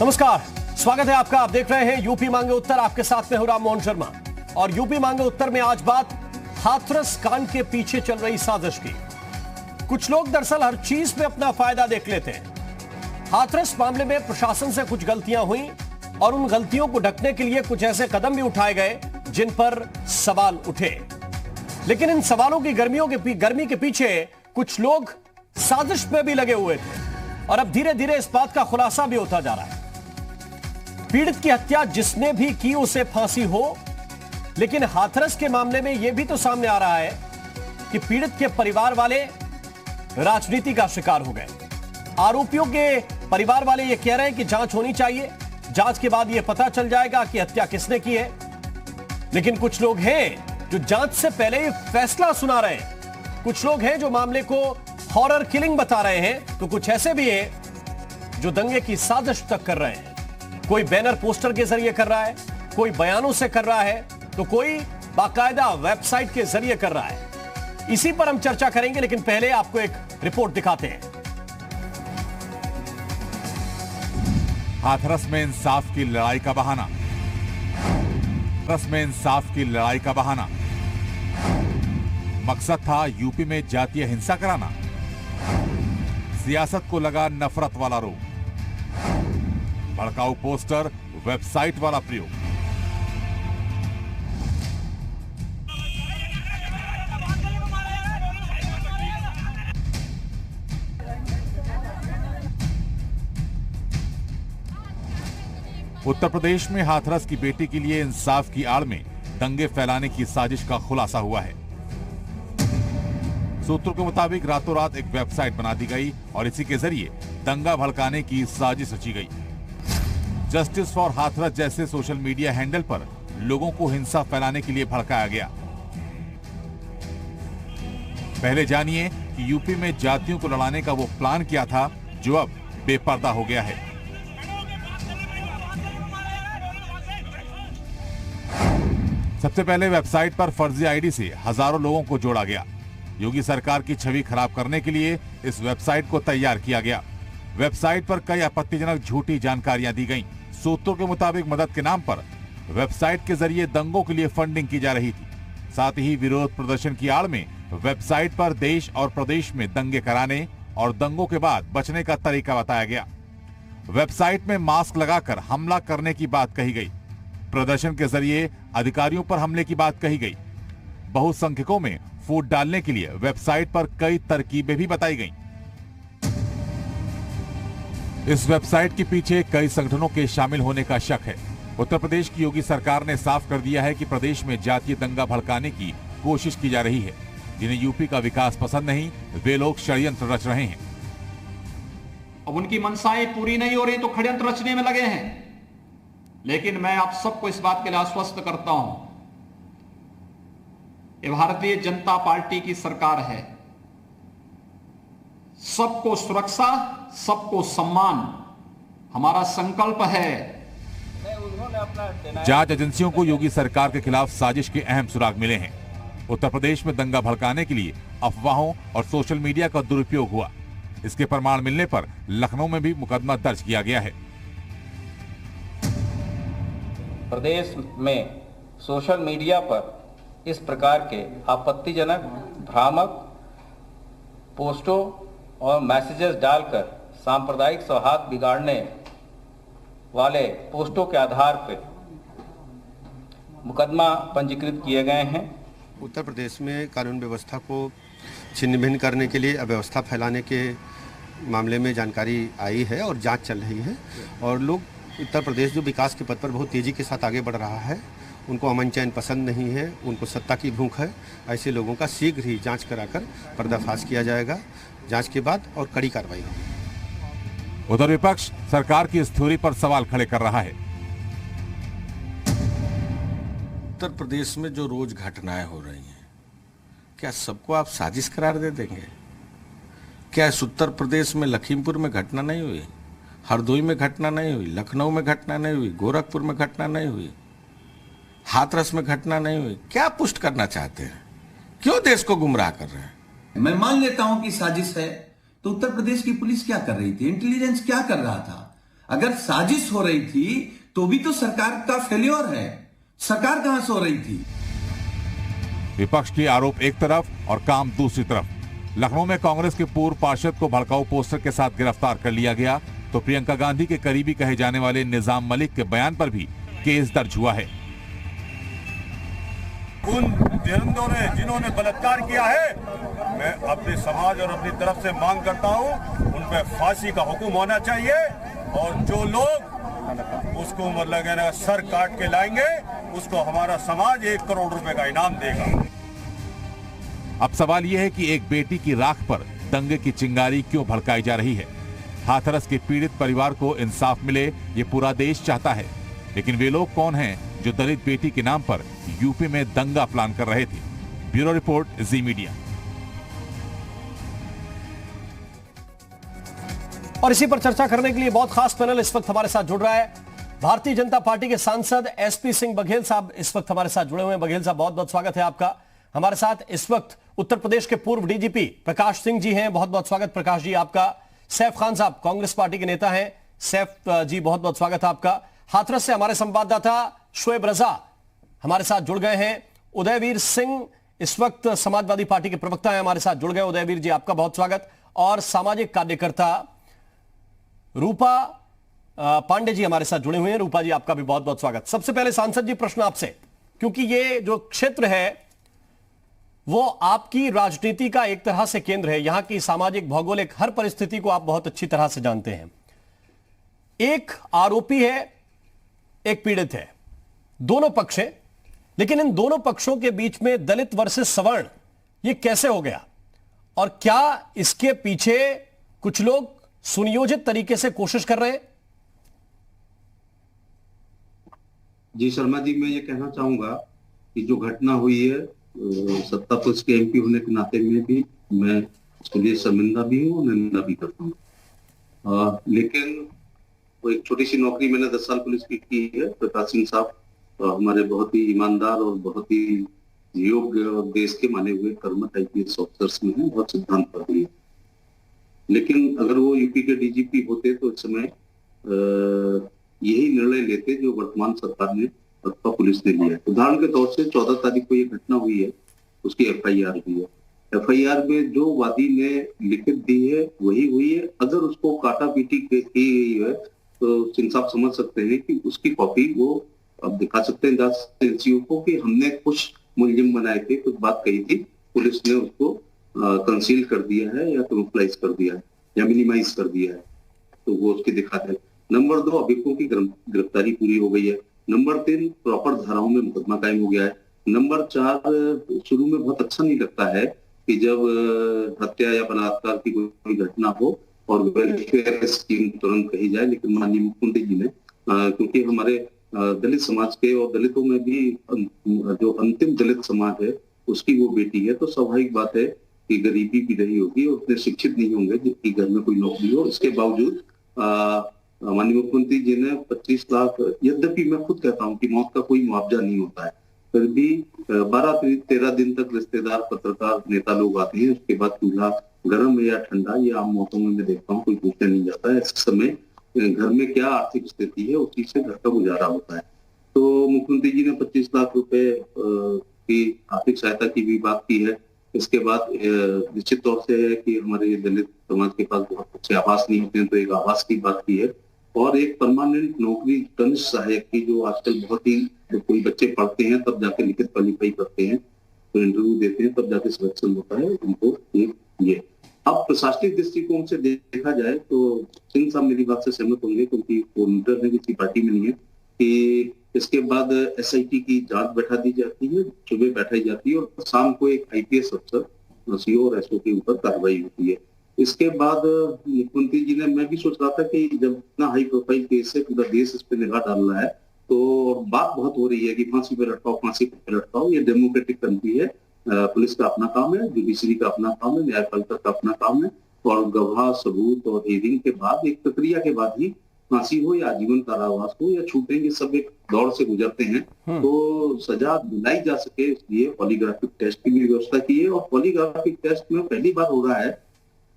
नमस्कार, स्वागत है आपका। आप देख रहे हैं यूपी मांगे उत्तर। आपके साथ में हूं राम मोहन शर्मा। और यूपी मांगे उत्तर में आज बात हाथरस कांड के पीछे चल रही साजिश की। कुछ लोग दरअसल हर चीज में अपना फायदा देख लेते हैं। हाथरस मामले में प्रशासन से कुछ गलतियां हुई और उन गलतियों को ढकने के लिए कुछ ऐसे कदम भी उठाए गए जिन पर सवाल उठे। लेकिन इन सवालों की गर्मी के पीछे कुछ लोग साजिश में भी लगे हुए थे और अब धीरे धीरे इस बात का खुलासा भी होता जा रहा है। पीड़ित की हत्या जिसने भी की उसे फांसी हो, लेकिन हाथरस के मामले में यह भी तो सामने आ रहा है कि पीड़ित के परिवार वाले राजनीति का शिकार हो गए। आरोपियों के परिवार वाले यह कह रहे हैं कि जांच होनी चाहिए, जांच के बाद यह पता चल जाएगा कि हत्या किसने की है। लेकिन कुछ लोग हैं जो जांच से पहले ही फैसला सुना रहे हैं। कुछ लोग हैं जो मामले को हॉरर किलिंग बता रहे हैं, तो कुछ ऐसे भी हैं जो दंगे की साजिश तक कर रहे हैं। कोई बैनर पोस्टर के जरिए कर रहा है, कोई बयानों से कर रहा है, तो कोई बाकायदा वेबसाइट के जरिए कर रहा है। इसी पर हम चर्चा करेंगे, लेकिन पहले आपको एक रिपोर्ट दिखाते हैं। हाथरस में इंसाफ की लड़ाई का बहाना। हाथरस में इंसाफ की लड़ाई का बहाना। मकसद था यूपी में जातीय हिंसा कराना। सियासत को लगा नफरत वाला रोग। भड़काऊ पोस्टर, वेबसाइट वाला प्रयोग। उत्तर प्रदेश में हाथरस की बेटी के लिए इंसाफ की आड़ में दंगे फैलाने की साजिश का खुलासा हुआ है। सूत्रों के मुताबिक रातों रात एक वेबसाइट बना दी गई और इसी के जरिए दंगा भड़काने की साजिश रची गई। जस्टिस फॉर हाथरस जैसे सोशल मीडिया हैंडल पर लोगों को हिंसा फैलाने के लिए भड़काया गया। पहले जानिए कि यूपी में जातियों को लड़ाने का वो प्लान किया था जो अब बेपर्दा हो गया है। सबसे पहले वेबसाइट पर फर्जी आईडी से हजारों लोगों को जोड़ा गया। योगी सरकार की छवि खराब करने के लिए इस वेबसाइट को तैयार किया गया। वेबसाइट पर कई आपत्तिजनक झूठी जानकारियां दी गईं। सूत्रों के मुताबिक मदद के नाम पर वेबसाइट के जरिए दंगों के लिए फंडिंग की जा रही थी। साथ ही विरोध प्रदर्शन की आड़ में वेबसाइट पर देश और प्रदेश में दंगे कराने और दंगों के बाद बचने का तरीका बताया गया। वेबसाइट में मास्क लगाकर हमला करने की बात कही गई। प्रदर्शन के जरिए अधिकारियों पर हमले की बात कही गई। बहुसंख्यकों में फूट डालने के लिए वेबसाइट पर कई तरकीबें भी बताई गईं। इस वेबसाइट के पीछे कई संगठनों के शामिल होने का शक है। उत्तर प्रदेश की योगी सरकार ने साफ कर दिया है कि प्रदेश में जातीय दंगा भड़काने की कोशिश की जा रही है। जिन्हें यूपी का विकास पसंद नहीं, वे लोग षड्यंत्र रच रहे हैं। अब उनकी मंशाएं पूरी नहीं हो रही तो षड्यंत्र रचने में लगे हैं। लेकिन मैं आप सबको इस बात के लिए आश्वस्त करता हूं, ये भारतीय जनता पार्टी की सरकार है। सबको सुरक्षा, सबको सम्मान हमारा संकल्प है। जांच एजेंसियों को योगी सरकार के खिलाफ साजिश के अहम सुराग मिले हैं। उत्तर प्रदेश में दंगा भड़काने के लिए अफवाहों और सोशल मीडिया का दुरुपयोग हुआ। इसके प्रमाण मिलने पर लखनऊ में भी मुकदमा दर्ज किया गया है। प्रदेश में सोशल मीडिया पर इस प्रकार के आपत्तिजनक, भ्रामक पोस्टों और मैसेजेस डालकर सांप्रदायिक सौहार्द बिगाड़ने वाले पोस्टों के आधार पर मुकदमा पंजीकृत किए गए हैं। उत्तर प्रदेश में कानून व्यवस्था को छिन्न भिन्न करने के लिए अव्यवस्था फैलाने के मामले में जानकारी आई है और जांच चल रही है। और लोग उत्तर प्रदेश जो विकास के पथ पर बहुत तेज़ी के साथ आगे बढ़ रहा है, उनको अमन चैन पसंद नहीं है, उनको सत्ता की भूख है। ऐसे लोगों का शीघ्र ही जांच कराकर पर्दाफाश किया जाएगा। जांच के बाद और कड़ी कार्रवाई होगी। उधर विपक्ष सरकार की इस थ्योरी पर सवाल खड़े कर रहा है। उत्तर प्रदेश में जो रोज घटनाएं हो रही हैं, क्या सबको आप साजिश करार दे देंगे? क्या इस उत्तर प्रदेश में लखीमपुर में घटना नहीं हुई, हरदोई में घटना नहीं हुई, लखनऊ में घटना नहीं हुई, गोरखपुर में घटना नहीं हुई, हाथरस में घटना नहीं हुई? क्या पुष्ट करना चाहते हैं? क्यों देश को गुमराह कर रहे हैं? मैं मान लेता हूं कि साजिश है, तो उत्तर प्रदेश की पुलिस क्या कर रही थी, इंटेलिजेंस क्या कर रहा था? अगर साजिश हो रही थी तो भी तो सरकार का फेल्योर है। सरकार कहां से हो रही थी? विपक्ष के आरोप एक तरफ और काम दूसरी तरफ। लखनऊ में कांग्रेस के पूर्व पार्षद को भड़काऊ पोस्टर के साथ गिरफ्तार कर लिया गया, तो प्रियंका गांधी के करीबी कहे जाने वाले निजाम मलिक के बयान पर भी केस दर्ज हुआ है। उन दरिंदों ने जिन्होंने बलात्कार किया है, मैं अपने समाज और अपनी तरफ से मांग करता हूं, उन पर फांसी का हुक्म होना चाहिए और जो लोग उसको मतलब सर काट के लाएंगे उसको हमारा समाज 1 करोड़ रुपए का इनाम देगा। अब सवाल यह है कि एक बेटी की राख पर दंगे की चिंगारी क्यों भड़काई जा रही है? हाथरस के पीड़ित परिवार को इंसाफ मिले, ये पूरा देश चाहता है, लेकिन वे लोग कौन हैं जो दलित बेटी के नाम पर यूपी में दंगा प्लान कर रहे थे? ब्यूरो रिपोर्ट, जी मीडिया। और इसी पर चर्चा करने के लिए बहुत खास पैनल इस वक्त हमारे साथ जुड़ रहा है। भारतीय जनता पार्टी के सांसद एसपी सिंह बघेल साहब इस वक्त हमारे साथ जुड़े हुए हैं। बघेल साहब, बहुत बहुत स्वागत है आपका। हमारे साथ इस वक्त उत्तर प्रदेश के पूर्व डीजीपी प्रकाश सिंह जी हैं, बहुत बहुत स्वागत प्रकाश जी आपका। सैफ खान साहब कांग्रेस पार्टी के नेता हैं, सैफ जी बहुत बहुत स्वागत है आपका। हाथरस से हमारे संवाददाता शोएब रजा हमारे साथ जुड़ गए हैं। उदयवीर सिंह इस वक्त समाजवादी पार्टी के प्रवक्ता हैं, हमारे साथ जुड़ गए। उदयवीर जी आपका बहुत स्वागत। और सामाजिक कार्यकर्ता रूपा पांडे जी हमारे साथ जुड़े हुए हैं। रूपा जी आपका भी बहुत बहुत स्वागत। सबसे पहले सांसद जी प्रश्न आपसे, क्योंकि ये जो क्षेत्र है वो आपकी राजनीति का एक तरह से केंद्र है, यहां की सामाजिक भौगोलिक हर परिस्थिति को आप बहुत अच्छी तरह से जानते हैं। एक आरोपी है, एक पीड़ित है, दोनों पक्ष हैं, लेकिन इन दोनों पक्षों के बीच में दलित वर्सेस सवर्ण ये कैसे हो गया? और क्या इसके पीछे कुछ लोग सुनियोजित तरीके से कोशिश कर रहे हैं? जी शर्मा जी, मैं ये कहना चाहूंगा कि जो घटना हुई है, सत्ता पक्ष के एमपी होने के नाते में भी मैं उसके लिए शर्मिंदा भी हूँ, निंदा भी करता हूँ। लेकिन वो एक छोटी सी नौकरी मैंने 10 साल पुलिस की है। प्रकाश सिंह साहब हमारे बहुत ही ईमानदार और बहुत ही योग्य और देश के माने हुए कर्मठ IPS ऑफिसर्स में हैं, बहुत सिद्धांत पर भी। लेकिन अगर वो यूपी के डीजीपी होते तो इस समय यही निर्णय लेते जो वर्तमान सरकार ने अथवा पुलिस ने लिया। उदाहरण के तौर से 14 तारीख को ये घटना हुई है, उसकी FIR हुई है। FIR में जो वादी ने लिखित दी है वही हुई है। अगर उसको काटा पीटी की गई है तो सिंह साहब समझ सकते हैं कि उसकी कॉपी वो अब दिखा सकते हैं जांच एजेंसियों को कि हमने कुछ मुलजिम बनाए थे, कुछ बात कही थी, पुलिस ने उसको कंसील कर दिया है या कैमोफ्लेज कर दिया है या मिनिमाइज कर दिया है, तो वो उसके दिखाते हैं। नंबर 2, अभियुक्तों की गिरफ्तारी पूरी हो गई है। नंबर 3, प्रॉपर धाराओं में मुकदमा कायम हो गया है। नंबर 4, शुरू में बहुत अच्छा नहीं लगता है कि जब हत्या या बलात्कार की कोई घटना हो और वेलफेयर स्कीम तुरंत कही जाए, लेकिन माननीय मुख्यमंत्री जी ने क्योंकि हमारे दलित समाज के और दलितों में भी जो अंतिम दलित समाज है उसकी वो बेटी है, तो स्वाभाविक बात है कि गरीबी भी रही होगी और उतने शिक्षित नहीं होंगे जिनकी घर में कोई नौकरी हो। इसके बावजूद माननीय मुख्यमंत्री जी ने 25 लाख, यद्यपि मैं खुद कहता हूं कि मौत का कोई मुआवजा नहीं होता है, फिर भी 12-13 दिन तक रिश्तेदार, पत्रकार, नेता लोग आते हैं। उसके बाद चूल्हा गर्म है या ठंडा, ये आम मौसम में मैं देखता हूँ कोई पूछने नहीं जाता है। इस समय घर में क्या आर्थिक स्थिति है उसी से घर का गुजारा होता है। तो मुख्यमंत्री जी ने 25 लाख रुपए की आर्थिक सहायता की भी बात की है। इसके बाद निश्चित तौर से है कि हमारे दलित समाज के पास बहुत अच्छे आवास नहीं होते हैं, तो एक आवास की बात की है। और एक परमानेंट नौकरी कनिष्ठ सहायक की, जो आजकल बहुत ही, कोई बच्चे पढ़ते हैं तब जाके लिखित क्वालिफाई करते हैं, तो इंटरव्यू देते हैं तब जाके सिलेक्शन होता है उनको। ये अब प्रशासनिक दृष्टिकोण से देखा जाए तो सिंह साहब मेरी बात से सहमत होंगे, क्योंकि वो लीडर है, किसी पार्टी में नहीं है, कि इसके बाद SIT की जांच बैठा दी जाती है, सुबह बैठाई जाती है और शाम को एक IPS अफसर CO और SO के ऊपर कार्रवाई होती है। इसके बाद मुख्यमंत्री जी ने, मैं भी सोच रहा था कि जब इतना हाई प्रोफाइल केस है, पूरा देश इस पे निगाह डाल रहा है, तो बात बहुत हो रही है कि फांसी पे लटकाओ, फांसी पे लटकाओ। ये डेमोक्रेटिक कंट्री है, पुलिस का अपना काम है, जुडिशरी का अपना काम है, न्यायपालिका का अपना काम है, और गवाह, सबूत और हियरिंग के बाद, एक प्रक्रिया के बाद ही फांसी हो या आजीवन कारावास हो या छूटें, ये सब एक दौर से गुजरते हैं, तो सजा दिलाई जा सके इसलिए पॉलीग्राफिक टेस्ट की भी व्यवस्था की है। और पॉलीग्राफिक टेस्ट में पहली बार हो रहा है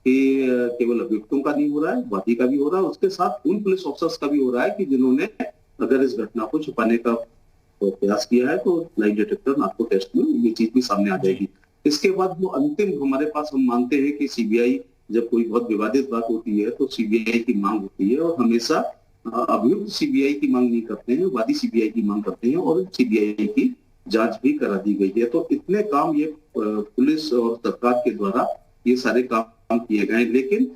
कि केवल अभियुक्तों का नहीं हो रहा है, वादी का भी हो रहा है, उसके साथ उन पुलिस ऑफिसर्स का भी हो रहा है कि जिन्होंने अगर इस घटना को छुपाने का प्रयास किया है तो लाई डिटेक्टर नार्को टेस्ट में ये चीज भी सामने आ जाएगी। इसके बाद वो अंतिम हमारे पास, हम मानते हैं कि सीबीआई, जब कोई बहुत विवादित बात होती है तो सीबीआई की मांग होती है, और हमेशा अभियुक्त सीबीआई की मांग नहीं करते हैं, वादी सीबीआई की मांग करते हैं, और सीबीआई की जांच भी करा दी गई है। तो इतने काम ये पुलिस और सरकार के द्वारा ये सारे काम किए गए, लेकिन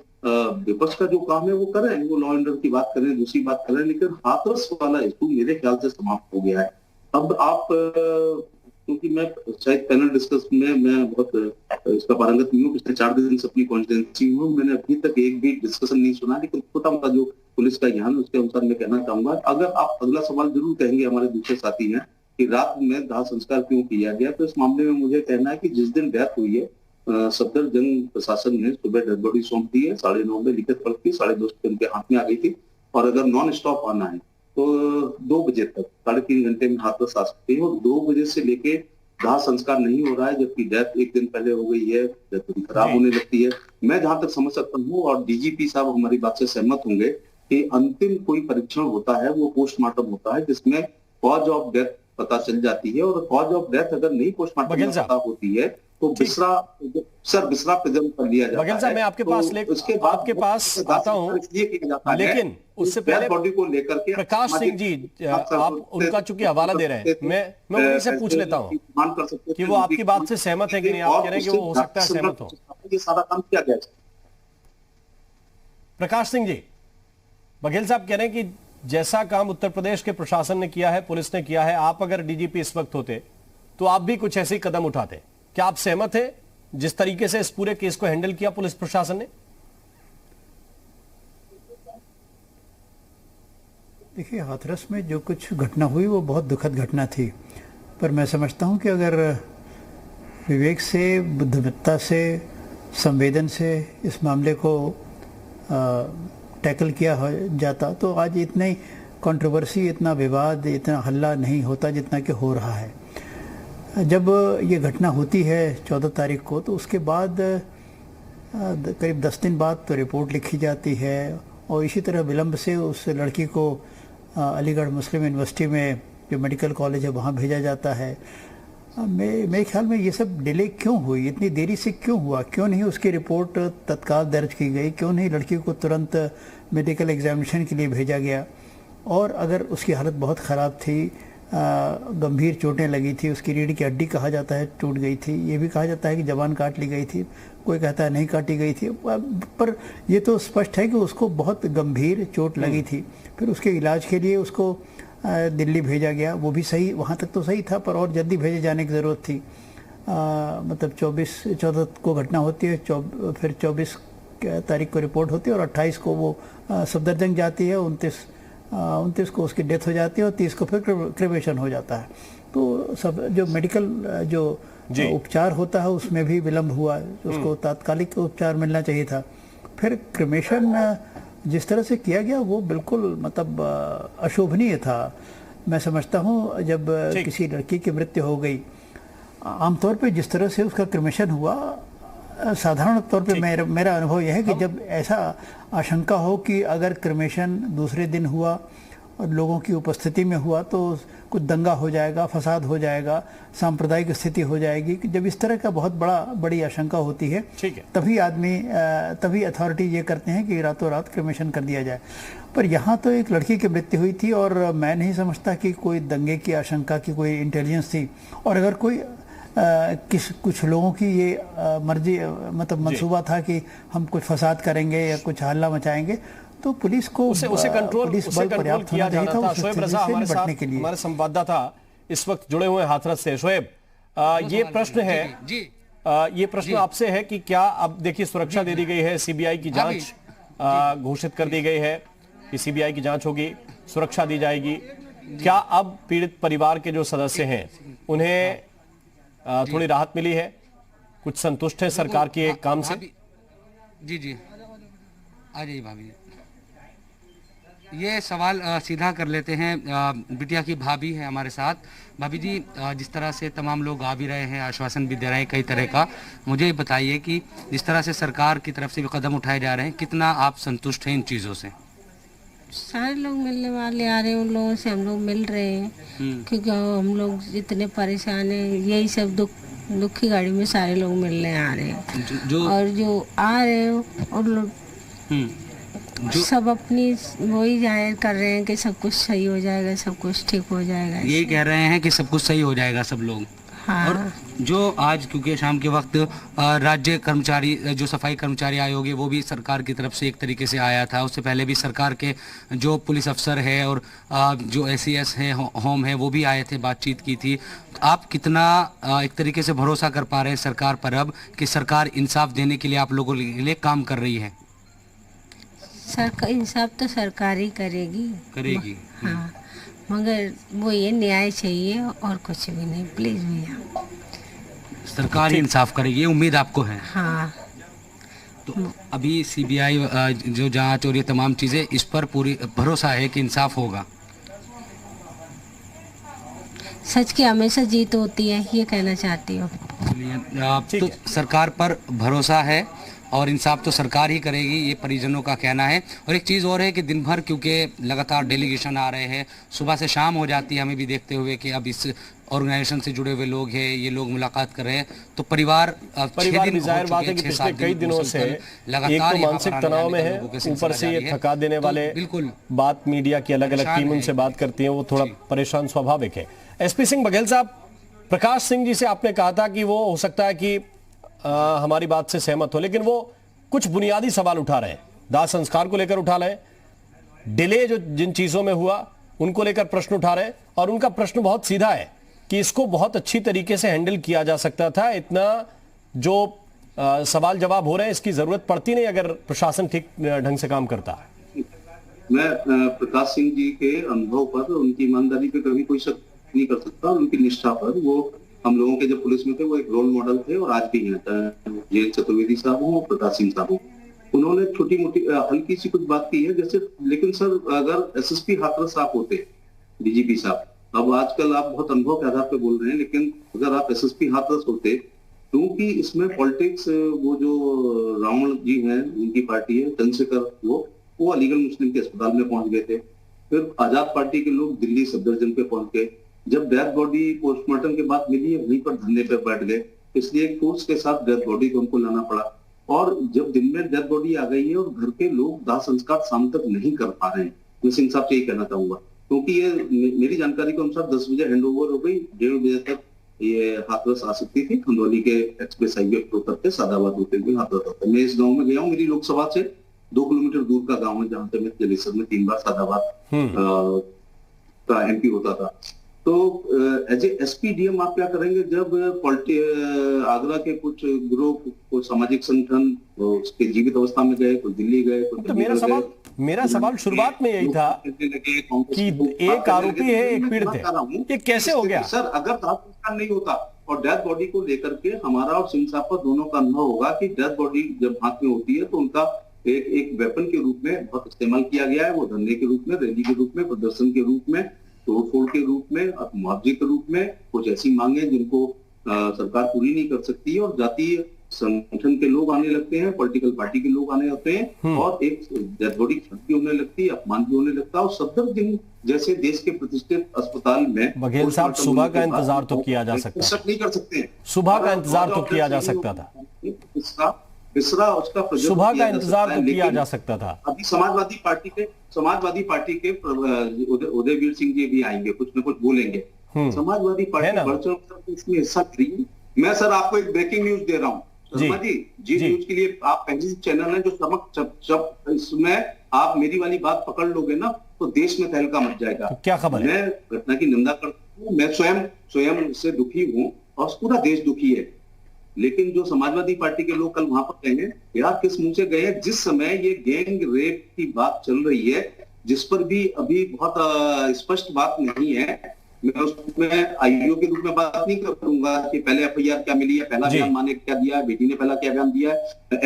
विपक्ष का जो काम है वो कर रहे हैं, वो लॉ एंड ऑर्डर की बात कर रहे हैं, दूसरी बात कर रहे हैं, लेकिन हाथरस वाला इशू मेरे ख्याल से समाप्त हो गया है। अब आप, क्योंकि मैं शायद पैनल डिस्कस में मैं बहुत इसका पारंगत नहीं हूँ, पिछले 4 दिन से अपनी कॉन्स्टिट्यूंसी हूँ, मैंने अभी तक एक भी डिस्कशन नहीं सुना, लेकिन छोटा मोटा जो पुलिस का ज्ञान उसके अनुसार मैं कहना चाहूंगा। अगर आप अगला सवाल जरूर कहेंगे, हमारे दूसरे साथी हैं, कि रात में दाह संस्कार क्यों किया गया, तो इस मामले में मुझे कहना है कि जिस दिन डेथ हुई है, सफदरजंग प्रशासन ने सुबह डेड बॉडी सौंप दी है, 9:30 में लिखित पढ़ के 2:30 उनके हाथ में आ गई थी, और अगर नॉन स्टॉप आना है तो 2 बजे तक 3.5 घंटे में हाथरस आ सकते हैं, और 2 बजे से लेके दाह संस्कार नहीं हो रहा है, जबकि डेथ एक दिन पहले हो गई है, डेथ थोड़ी खराब होने लगती है। मैं जहां तक समझ सकता हूँ, और डीजीपी साहब हमारी बात से सहमत होंगे, कि अंतिम कोई परीक्षण होता है वो पोस्टमार्टम होता है, जिसमें कॉज ऑफ डेथ पता चल जाती है, और कॉज ऑफ डेथ अगर नहीं पोस्टमार्टम में पता होती है तो बिस्रा प्रिजर्व कर लिया जाता है। बघेल साहब, मैं आपके पास आपके पास आता हूँ, लेकिन उससे पहले बॉडी को लेकर के प्रकाश सिंह जी, आप उनका चूंकि हवाला दे रहे हैं, मैं उन्हीं से पूछ लेता हूँ कि वो आपकी बात से सहमत है कि नहीं। आप कह रहे हैं कि वो हो सकता है सहमत हो। ये सारा काम किया गया। प्रकाश सिंह जी, बघेल साहब कह रहे हैं कि जैसा काम उत्तर प्रदेश के प्रशासन ने किया है, पुलिस ने किया है, आप अगर डीजीपी इस वक्त होते तो आप भी कुछ ऐसे कदम उठाते। क्या आप सहमत हैं जिस तरीके से इस पूरे केस को हैंडल किया पुलिस प्रशासन ने? देखिए, हाथरस में जो कुछ घटना हुई वो बहुत दुखद घटना थी, पर मैं समझता हूं कि अगर विवेक से, बुद्धिमत्ता से, संवेदन से इस मामले को टैकल किया जाता तो आज इतनी कंट्रोवर्सी, इतना विवाद, इतना हल्ला नहीं होता जितना कि हो रहा है। जब ये घटना होती है 14 तारीख को, तो उसके बाद करीब 10 दिन बाद तो रिपोर्ट लिखी जाती है, और इसी तरह विलंब से उस लड़की को अलीगढ़ मुस्लिम यूनिवर्सिटी में जो मेडिकल कॉलेज है वहाँ भेजा जाता है। मेरे ख्याल में ये सब डिले क्यों हुई, इतनी देरी से क्यों हुआ, क्यों नहीं उसकी रिपोर्ट तत्काल दर्ज की गई, क्यों नहीं लड़की को तुरंत मेडिकल एग्जामिनेशन के लिए भेजा गया, और अगर उसकी हालत बहुत ख़राब थी, गंभीर चोटें लगी थी, उसकी रीढ़ की हड्डी कहा जाता है टूट गई थी, ये भी कहा जाता है कि जबान काट ली गई थी, कोई कहता है नहीं काटी गई थी, पर ये तो स्पष्ट है कि उसको बहुत गंभीर चोट लगी थी। फिर उसके इलाज के लिए उसको दिल्ली भेजा गया, वो भी सही, वहाँ तक तो सही था, पर और जल्दी भेजे जाने की ज़रूरत थी। मतलब 14 को घटना होती है, फिर 24 तारीख को रिपोर्ट होती है, और 28 को वो सफदरजंग जाती है, 29 को उसकी डेथ हो जाती है, और 30 को फिर क्रिमेशन हो जाता है। तो सब जो मेडिकल जो उपचार होता है उसमें भी विलम्ब हुआ, उसको तात्कालिक उपचार मिलना चाहिए था। फिर क्रिमेशन जिस तरह से किया गया वो बिल्कुल मतलब अशोभनीय था। मैं समझता हूँ जब किसी लड़की की मृत्यु हो गई, आमतौर पे जिस तरह से उसका क्रिमेशन हुआ, साधारण तौर पे मेरा अनुभव यह है कि जब ऐसा आशंका हो कि अगर क्रिमेशन दूसरे दिन हुआ और लोगों की उपस्थिति में हुआ तो कुछ दंगा हो जाएगा, फसाद हो जाएगा, सांप्रदायिक स्थिति हो जाएगी, कि जब इस तरह का बहुत बड़ी आशंका होती है, तभी अथॉरिटी ये करते हैं कि रातों रात क्रिमेशन कर दिया जाए। पर यहाँ तो एक लड़की की मृत्यु हुई थी, और मैं नहीं समझता कि कोई दंगे की आशंका की कोई इंटेलिजेंस थी, और अगर कोई कुछ लोगों की ये मर्जी, मतलब मंसूबा था कि हम कुछ फसाद करेंगे या कुछ हल्ला मचाएंगे, तो पुलिस को उसे कंट्रोल किया जाना था। शोएब रजा हमारे संवाददाता इस वक्त जुड़े हुए हाथरस से। शोएब, ये प्रश्न है, ये प्रश्न आपसे है कि क्या अब देखिए सुरक्षा दे दी गई है, सीबीआई की जांच घोषित कर दी गई है कि सीबीआई की जांच होगी, सुरक्षा दी जाएगी, क्या अब पीड़ित परिवार के जो सदस्य हैं उन्हें थोड़ी राहत मिली है, कुछ संतुष्ट है सरकार के काम से? जी आ जाइए भाभी। ये सवाल सीधा कर लेते हैं। बिटिया की भाभी है हमारे साथ। भाभी जी, जिस तरह से तमाम लोग आ भी रहे हैं, आश्वासन भी दे रहे हैं कई तरह का, मुझे बताइए कि जिस तरह से सरकार की तरफ से भी कदम उठाए जा रहे हैं, कितना आप संतुष्ट हैं इन चीज़ों से? सारे लोग मिलने वाले आ रहे हैं, उन लोगों से हम लोग मिल रहे हैं, क्योंकि हम लोग इतने परेशान हैं। यही सब दुख की गाड़ी में सारे लोग मिलने आ रहे हैं। और जो आ रहे हैं और लोग सब अपनी वही जाहिर कर रहे हैं कि सब कुछ सही हो जाएगा, सब कुछ ठीक हो जाएगा। यही कह रहे हैं कि सब कुछ सही हो जाएगा सब लोग। हाँ। और जो आज क्योंकि शाम के वक्त राज्य कर्मचारी जो सफाई कर्मचारी आयोग है वो भी सरकार की तरफ से एक तरीके से आया था। उससे पहले भी सरकार के जो पुलिस अफसर है और जो SES है, होम है, वो भी आए थे, बातचीत की थी। आप कितना एक तरीके से भरोसा कर पा रहे हैं सरकार पर अब कि सरकार इंसाफ देने के लिए आप लोगों के लिए काम कर रही है? सरकार इंसाफ तो सरकार ही करेगी। हाँ, मगर वो ये न्याय चाहिए और कुछ भी नहीं। प्लीज भैया, सरकार ही इंसाफ करेगी, ये उम्मीद आपको है? हाँ। तो अभी CBI जो जांच और ये तमाम चीजें, इस पर पूरी भरोसा है कि इंसाफ होगा? सच की हमेशा जीत होती है, ये कहना चाहती हूँ। तो सरकार पर भरोसा है और इंसाफ तो सरकार ही करेगी, ये परिजनों का कहना है। और एक चीज़ और है कि दिन भर क्योंकि लगातार डेलीगेशन आ रहे हैं, सुबह से शाम हो जाती है, हमें भी देखते हुए कि अब इस ऑर्गेनाइजेशन से जुड़े हुए लोग हैं, ये लोग मुलाकात कर रहे हैं, तो परिवार भी जाहिर बात है कि पिछले कई दिनों से लगातार एक तो मानसिक तनाव में है, ऊपर से ये थका देने वाले बिल्कुल बात मीडिया की अलग अलग टीम उनसे बात करती है, वो थोड़ा परेशान स्वाभाविक है। SP सिंह बघेल साहब, प्रकाश सिंह जी से आपने कहा था कि वो हो सकता है कि हमारी बात से सहमत हो, लेकिन वो कुछ बुनियादी सवाल उठा रहे हैं, दाह संस्कार को लेकर उठा रहे हैं, डिले जो जिन चीजों में हुआ उनको लेकर प्रश्न उठा रहे हैं, और उनका प्रश्न बहुत सीधा है कि इसको बहुत अच्छी तरीके से हैंडल किया जा सकता था। इतना जो सवाल जवाब हो रहे हैं इसकी जरूरत पड़ती नहीं अगर प्रशासन ठीक ढंग से काम करता। मैं प्रकाश सिंह जी के अनुभव पर, उनकी ईमानदारी पे कभी कोई शक नहीं कर सकता, उनकी निष्ठा पर। वो हम लोगों के जब पुलिस में थे वो एक रोल मॉडल थे और आज भी हैं, जयंत चतुर्वेदी साहब हो, प्रकाश सिंह साहब हो। उन्होंने छोटी मोटी हल्की सी कुछ बात की है जैसे, लेकिन सर अगर SSP हाथरस साहब होते, DGP साहब, अब आजकल आप बहुत अनुभव के आधार पे बोल रहे हैं, लेकिन अगर आप SSP हाथरस होते, क्योंकि इसमें पॉलिटिक्स, वो जो रावण जी हैं उनकी पार्टी है, चंद्रशेखर, वो अलीगढ़ मुस्लिम के अस्पताल में पहुंच गए थे। फिर आजाद पार्टी के लोग दिल्ली सफदरजंग पे पहुंच गए। जब डेथ बॉडी पोस्टमार्टम के बाद मिली है, वहीं पर धरने पे बैठ गए, इसलिए फोर्स के साथ डेथ बॉडी को हमको लाना पड़ा। और जब दिन में डेथ बॉडी आ गई है और घर के लोग दाह संस्कार शाम तक नहीं कर पा रहे हैं, मैं सिंह साहब से यही कहना चाहूंगा, क्योंकि ये मेरी जानकारी के अनुसार 10 बजे हैंडओवर हो गई, 1:30 बजे तक ये हाथरस आ सकती थी, खंदौली के एक्सप्रेस हाईवे पर उतर के सादाबाद होते हुए हाथरस आता है। मैं इस गाँव में गया हूँ, मेरी लोकसभा से 2 किलोमीटर दूर का गाँव है, जहाँ पे मैं जलेसर में 3 बार सादाबाद का MP होता था। तो एज ए SPDM आप क्या करेंगे जब आगरा के कुछ ग्रुप, कुछ सामाजिक संगठन उसके जीवित अवस्था में गए, कुछ दिल्ली गए, तो मेरा सवाल शुरुआत में यही था कि एक आरोपी है, एक पीड़ित है, ये कैसे हो गया? सर अगर दाह संस्कार नहीं होता और डेथ बॉडी को लेकर के हमारा और सिंह साहब पर दोनों का अनुभव होगा कि डेथ बॉडी जब हाथ में होती है तो उनका एक वेपन के रूप में बहुत इस्तेमाल किया गया है। वो धरने के रूप में, रैली के रूप में, प्रदर्शन के रूप में, तोड़फोड़ के रूप में, मुआवजे के रूप में, कुछ ऐसी मांगे जिनको सरकार पूरी नहीं कर सकती है और जातीय संगठन के लोग आने लगते हैं, पॉलिटिकल पार्टी के लोग आने होते हैं और एक डेथ बॉडी भी होने लगती है, अपमान भी होने लगता है। और सफदरजंग जैसे देश के प्रतिष्ठित अस्पताल में बघेल साहब सुबह का इंतजार तो किया जा सकता है, नहीं कर सकते, सुबह का इंतजार तो किया जा सकता था, उसका सुबह का इंतजार तो किया जा सकता था। अभी समाजवादी पार्टी के उदयवीर सिंह जी भी आएंगे, कुछ न कुछ बोलेंगे। समाजवादी पार्टी इसमें हिस्सा करेगी। मैं सर आपको एक ब्रेकिंग न्यूज दे रहा हूँ जी न्यूज के लिए। आप पहले चैनल है जो इसमें आप मेरी वाली बात पकड़ लोगे ना तो देश में तहलका मच जाएगा। क्या खबर है? मैं घटना की निंदा करता हूँ, मैं स्वयं से दुखी हूँ और पूरा देश दुखी है, लेकिन जो समाजवादी पार्टी के लोग कल वहां पर गए हैं, यार किस मुंह से गए हैं? जिस समय ये गैंग रेप की बात चल रही है, जिस पर भी अभी बहुत स्पष्ट बात नहीं है, मैं उसमें आईओ के रूप में बात नहीं करूंगा कि पहले FIR क्या मिली है, पहला बयान माने क्या दिया है, बेटी ने पहला क्या बयान दिया है।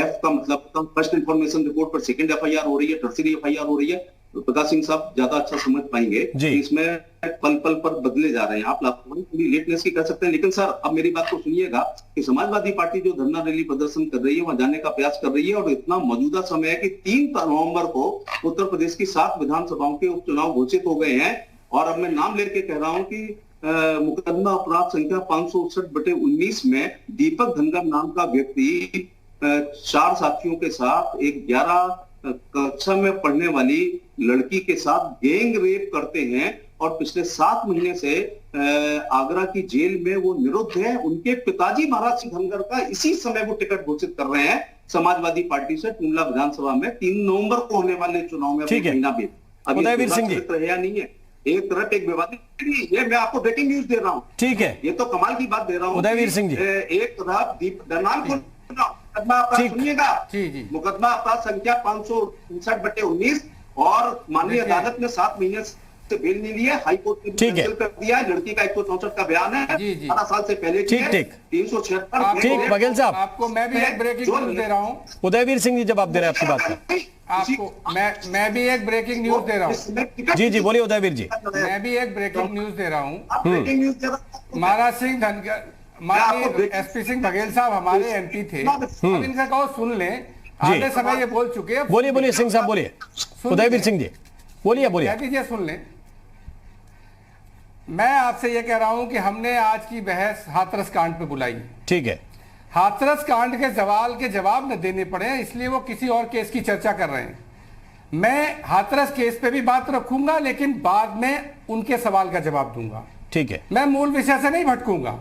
F का मतलब फर्स्ट इंफॉर्मेशन रिपोर्ट पर सेकंड FIR हो रही है, टर्सरी FIR हो रही है। प्रकाश सिंह साहब ज्यादा अच्छा समझ पाएंगे कि इसमें पल पल पर बदले जा रहे हैं। आप लापरवाही थोड़ी लेटनेस की कर सकते हैं, लेकिन सर अब मेरी बात को सुनिएगा कि समाजवादी पार्टी जो धरना रैली प्रदर्शन कर रही है वहां जाने का प्रयास कर रही है, और इतना मौजूदा समय है कि 3 नवंबर को उत्तर प्रदेश की 7 विधानसभाओं के उपचुनाव घोषित हो गए हैं। और अब मैं नाम लेके कह रहा हूं कि मुकदमा अपराध संख्या 569/19 में दीपक धनगर नाम का व्यक्ति 4 साथियों के साथ एक 11 कक्षा में पढ़ने वाली लड़की के साथ गैंग रेप करते हैं, और पिछले 7 महीने से आगरा की जेल में वो निरुद्ध है। उनके पिताजी महाराज सिंह धनगर का इसी समय वो टिकट घोषित कर रहे हैं समाजवादी पार्टी से टुंडला विधानसभा में 3 नवंबर को होने वाले चुनाव में। महीना भी उदयवीर सिंह जी है नहीं है, एक तरफ एक विवादित, ये मैं आपको ब्रेकिंग न्यूज दे रहा हूँ। ठीक है, ये तो कमाल की बात दे रहा हूँ उदयवीर सिंह जी। एक तरफ मुकदमा अपराध सुनिएगा, मुकदमा अपराध संख्या 569/19 और माननीय अदालत ने 7 महीने से बेल नहीं लिया, हाईकोर्ट ने कैंसिल कर दिया है। लड़की का 164 का बयान है, 18 साल से पहले की है, 376। ठीक, बघेल साहब आपको मैं भी एक ब्रेकिंग न्यूज दे रहा हूँ। उदयवीर सिंह जी जवाब दे रहे हैं आपकी बात का। आपको मैं भी एक ब्रेकिंग न्यूज दे रहा हूँ। जी बोलिए उदयवीर जी। मैं भी एक ब्रेकिंग न्यूज दे रहा हूँ। महाराज सिंह धनगर, माननीय एसपी सिंह बघेल साहब हमारे एमपी थे, अब इनका कहो सुन लें, आधे समय ये बोल चुके हैं। बोलिए सिंह साहब, बोलिए उदयवीर सिंह जी, बोलिए कह दीजिए, सुन लें। मैं आपसे ये कह रहा हूं कि हमने आज की बहस हाथरस कांड पे बुलाई। ठीक है, हाथरस कांड के सवाल के जवाब न देने पड़े, इसलिए वो किसी और केस की चर्चा कर रहे हैं। मैं हाथरस केस पे भी बात रखूंगा, लेकिन बाद में उनके सवाल का जवाब दूंगा। ठीक है, मैं मूल विषय से नहीं भटकूंगा।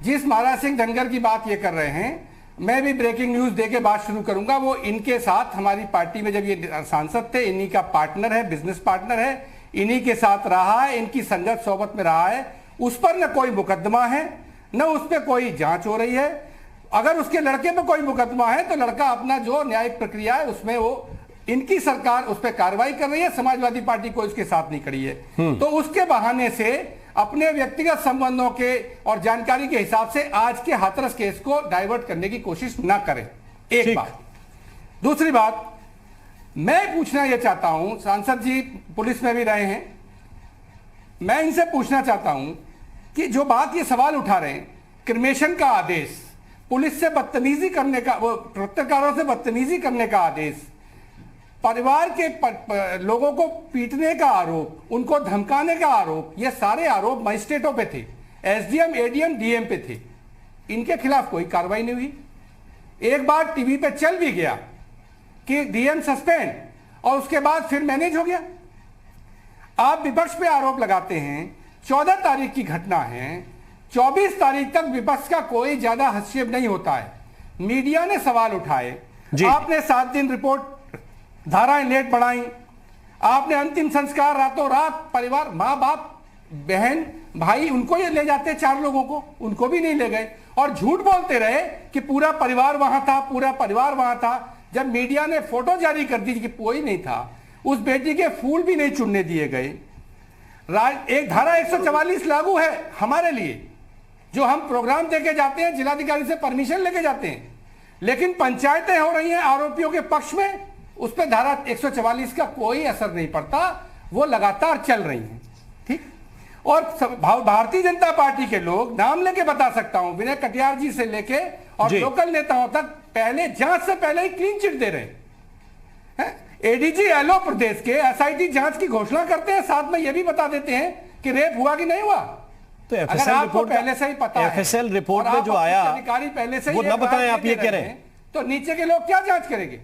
जिस महाराज सिंह धनगर की बात ये कर रहे हैं, मैं भी ब्रेकिंग न्यूज देके बात शुरू करूंगा। वो इनके साथ हमारी पार्टी में जब ये सांसद थे, इन्हीं का पार्टनर है, बिजनेस पार्टनर है, इन्हीं के साथ रहा है, इनकी संगत सोबत में रहा है। उस पर न कोई मुकदमा है, न उस पर कोई जांच हो रही है। अगर उसके लड़के पर कोई मुकदमा है तो लड़का अपना जो न्यायिक प्रक्रिया है उसमें वो, इनकी सरकार उस पर कार्रवाई कर रही है, समाजवादी पार्टी कोई उसके साथ नहीं खड़ी है। तो उसके बहाने से अपने व्यक्तिगत संबंधों के और जानकारी के हिसाब से आज के हाथरस केस को डाइवर्ट करने की कोशिश ना करें। एक बात। दूसरी बात, मैं पूछना यह चाहता हूं, सांसद जी पुलिस में भी रहे हैं, मैं इनसे पूछना चाहता हूं कि जो बात ये सवाल उठा रहे हैं, क्रिमेशन का आदेश, पुलिस से बदतमीजी करने का, वो पत्रकारों से बदतमीजी करने का आदेश, परिवार के लोगों को पीटने का आरोप, उनको धमकाने का आरोप, ये सारे आरोप मजिस्ट्रेटों पे थे, एसडीएम, एडीएम, डीएम पे थे। इनके खिलाफ कोई कार्रवाई नहीं हुई। एक बार टीवी पे चल भी गया कि डीएम सस्पेंड, और उसके बाद फिर मैनेज हो गया। आप विपक्ष पे आरोप लगाते हैं, 14 तारीख की घटना है, 24 तारीख तक विपक्ष का कोई ज्यादा हस्तक्षेप नहीं होता है। मीडिया ने सवाल उठाए, आपने 7 दिन रिपोर्ट, धाराएं लेट बढ़ाई, आपने अंतिम संस्कार रातों रात, परिवार, माँ बाप, बहन, भाई, उनको ये ले जाते 4 लोगों को, उनको भी नहीं ले गए, और झूठ बोलते रहे कि पूरा परिवार वहां था, पूरा परिवार वहां था। जब मीडिया ने फोटो जारी कर दी कि कोई नहीं था, उस बेटी के फूल भी नहीं चुनने दिए गए। एक धारा 144 लागू है हमारे लिए, जो हम प्रोग्राम देके जाते हैं, जिलाधिकारी से परमिशन लेके जाते हैं, लेकिन पंचायतें हो रही हैं आरोपियों के पक्ष में, उस पर धारा 144 का कोई असर नहीं पड़ता, वो लगातार चल रही हैं। ठीक। और भारतीय जनता पार्टी के लोग, नाम लेके बता सकता हूं, विनय कटियार जी से लेके और लोकल नेताओं तक, पहले जांच से पहले ही क्लीन चिट दे रहे हैं। एडीजी एलओ प्रदेश के एसआईटी जांच की घोषणा करते हैं, साथ में यह भी बता देते हैं कि रेप हुआ कि नहीं हुआ। तो एफएसएल रिपोर्ट पहले से ही पता है, एफएसएल रिपोर्ट में जो आया, अधिकारी पहले से वो न बताएं, आप ये कह रहे हैं, तो नीचे के लोग क्या जांच करेंगे?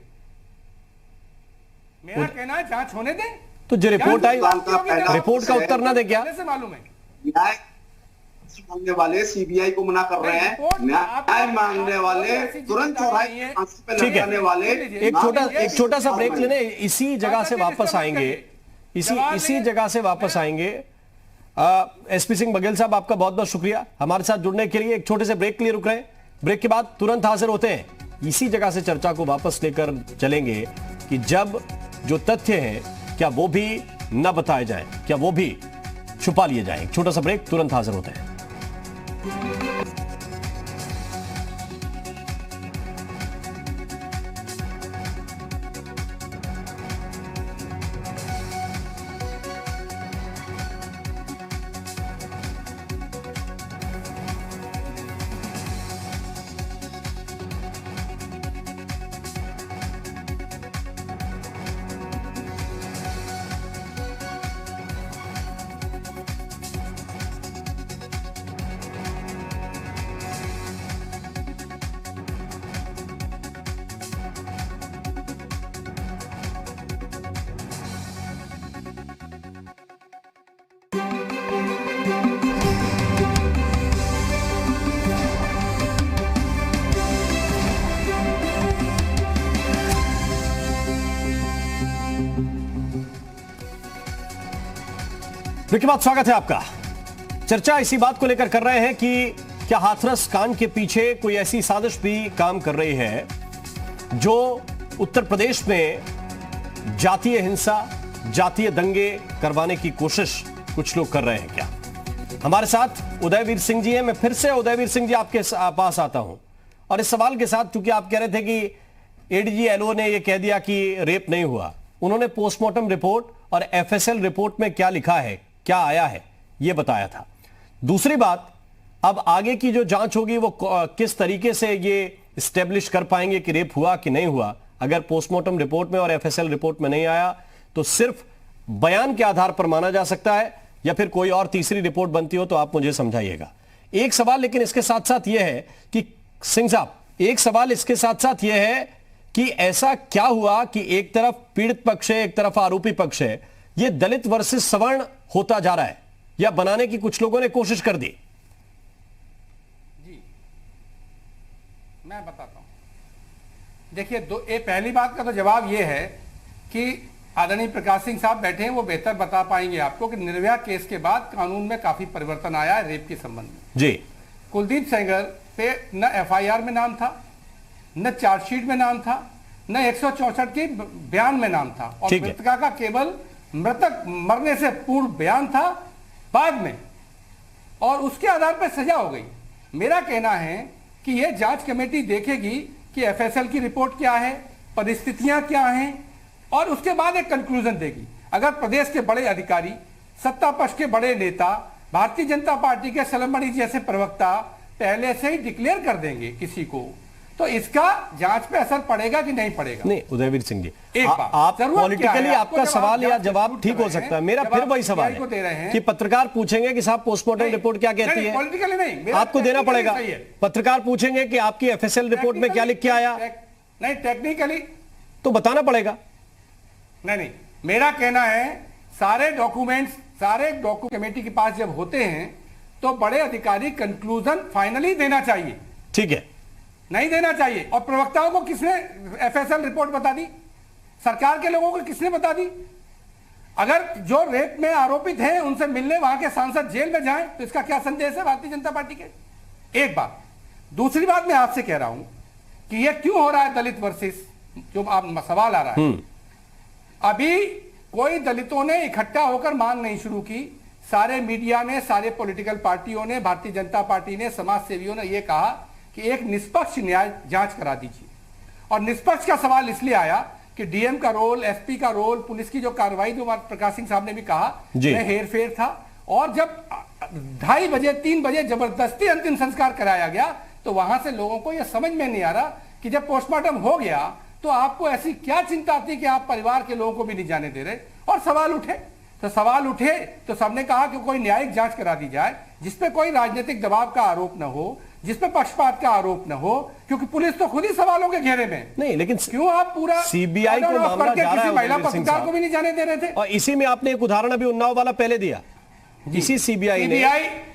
मेरा कहना है जांच होने दें। तो जो रिपोर्ट आई, रिपोर्ट का उत्तर ना दे क्या? से मालूम है न्याय मांगने वाले सीबीआई को मना कर रहे हैं, न्याय मांगने वाले तुरंत चौराहे पे लगाने वाले। एक छोटा सा ब्रेक लेने, इसी जगह से वापस आएंगे, इसी जगह से वापस आएंगे। एसपी सिंह बघेल साहब, आपका बहुत बहुत शुक्रिया हमारे साथ जुड़ने के लिए। एक छोटे से ब्रेक के लिए रुक रहे हैं, ब्रेक के बाद तुरंत हाजिर होते हैं। इसी जगह से चर्चा को वापस लेकर चलेंगे कि जब जो तथ्य हैं क्या वो भी न बताए जाएं, क्या वो भी छुपा लिए जाएं। छोटा सा ब्रेक, तुरंत हाजिर होते हैं। विकी बात, स्वागत है आपका। चर्चा इसी बात को लेकर कर रहे हैं कि क्या हाथरस कांड के पीछे कोई ऐसी साजिश भी काम कर रही है जो उत्तर प्रदेश में जातीय हिंसा, जातीय दंगे करवाने की कोशिश कुछ लोग कर रहे हैं क्या? हमारे साथ उदयवीर सिंह जी हैं। मैं फिर से उदयवीर सिंह जी आपके पास आता हूं और इस सवाल के साथ, क्योंकि आप कह रहे थे कि एडीजी एलओ ने यह कह दिया कि रेप नहीं हुआ। उन्होंने पोस्टमार्टम रिपोर्ट और एफएसएल रिपोर्ट में क्या लिखा है, क्या आया है, यह बताया था। दूसरी बात, अब आगे की जो जांच होगी वो किस तरीके से ये एस्टेब्लिश कर पाएंगे कि रेप हुआ कि नहीं हुआ। अगर पोस्टमार्टम रिपोर्ट में और एफएसएल रिपोर्ट में नहीं आया तो सिर्फ बयान के आधार पर माना जा सकता है, या फिर कोई और तीसरी रिपोर्ट बनती हो तो आप मुझे समझाइएगा। एक सवाल लेकिन इसके साथ साथ यह है कि सिंह साहब, एक सवाल इसके साथ साथ यह है कि ऐसा क्या हुआ कि एक तरफ पीड़ित पक्ष है, एक तरफ आरोपी पक्ष है, यह दलित वर्सेस सवर्ण होता जा रहा है या बनाने की कुछ लोगों ने कोशिश कर दी? जी, मैं बताता हूं। देखिए, पहली बात का तो जवाब यह है कि आदरणीय प्रकाश सिंह साहब बैठे हैं, वो बेहतर बता पाएंगे आपको कि निर्भया केस के बाद कानून में काफी परिवर्तन आया है रेप के संबंध में। जी, कुलदीप सेंगर पे न एफआईआर में नाम था, न चार्जशीट में नाम था, न 164 के बयान में नाम था, और मृतका का केवल मृतक मरने से पूर्व बयान था बाद में, और उसके आधार पर सजा हो गई। मेरा कहना है कि यह जांच कमेटी देखेगी कि एफएसएल की रिपोर्ट क्या है, परिस्थितियां क्या हैं, और उसके बाद एक कंक्लूजन देगी। अगर प्रदेश के बड़े अधिकारी, सत्ता पक्ष के बड़े नेता, भारतीय जनता पार्टी के सलमणी जैसे प्रवक्ता पहले से ही डिक्लेयर कर देंगे किसी को, तो इसका जांच पे असर पड़ेगा कि नहीं पड़ेगा? नहीं उदयवीर सिंह जी, एक बात, आप पॉलिटिकली आपका सवाल या जवाब ठीक हो सकता है, मेरा फिर वही सवाल है कि पत्रकार पूछेंगे कि साहब पोस्टमार्टम रिपोर्ट क्या कहती है, पॉलिटिकली नहीं, आपको देना पड़ेगा। पत्रकार पूछेंगे कि आपकी एफएसएल रिपोर्ट में क्या लिख के आया, नहीं टेक्निकली तो बताना पड़ेगा। नहीं, मेरा कहना है सारे डॉक्यूमेंट्स कमेटी के पास जब होते हैं तो बड़े अधिकारी कंक्लूजन फाइनली देना चाहिए। ठीक है, नहीं देना चाहिए। और प्रवक्ताओं को किसने एफएसएल रिपोर्ट बता दी? सरकार के लोगों को किसने बता दी? अगर जो रेप में आरोपित हैं उनसे मिलने वहां के सांसद जेल में जाएं तो इसका क्या संदेश है भारतीय जनता पार्टी के? एक बात। दूसरी बात, मैं आपसे कह रहा हूं कि यह क्यों हो रहा है दलित वर्सेस, जो आप सवाल आ रहा है। अभी कोई दलितों ने इकट्ठा होकर मांग नहीं शुरू की। सारे मीडिया ने, सारे पॉलिटिकल पार्टियों ने, भारतीय जनता पार्टी ने, समाज सेवियों ने यह कहा कि एक निष्पक्ष न्याय जांच करा दीजिए। और निष्पक्ष का सवाल इसलिए आया कि डीएम का रोल, एसपी का रोल, पुलिस की जो कार्रवाई, जो प्रकाश सिंह साहब ने भी कहा में हेरफेर था। और जब 2:30 बजे 3 बजे जबरदस्ती अंतिम संस्कार कराया गया तो वहां से लोगों को यह समझ में नहीं आ रहा कि जब पोस्टमार्टम हो गया तो आपको ऐसी क्या चिंता थी कि आप परिवार के लोगों को भी नहीं जाने दे रहे। और सवाल उठे तो सबने कहा कि कोई न्यायिक जांच करा दी जाए जिसपे कोई राजनीतिक दबाव का आरोप न हो, जिसपे पक्षपात का आरोप न हो, क्योंकि पुलिस तो खुद ही सवालों के घेरे में। नहीं, लेकिन क्यों आप पूरा सीबीआई को मामला जा रहा है, महिला पत्रकार को भी नहीं जाने दे रहे थे? और इसी में आपने एक उदाहरण अभी उन्नाव वाला पहले दिया। इसी सीबीआई ने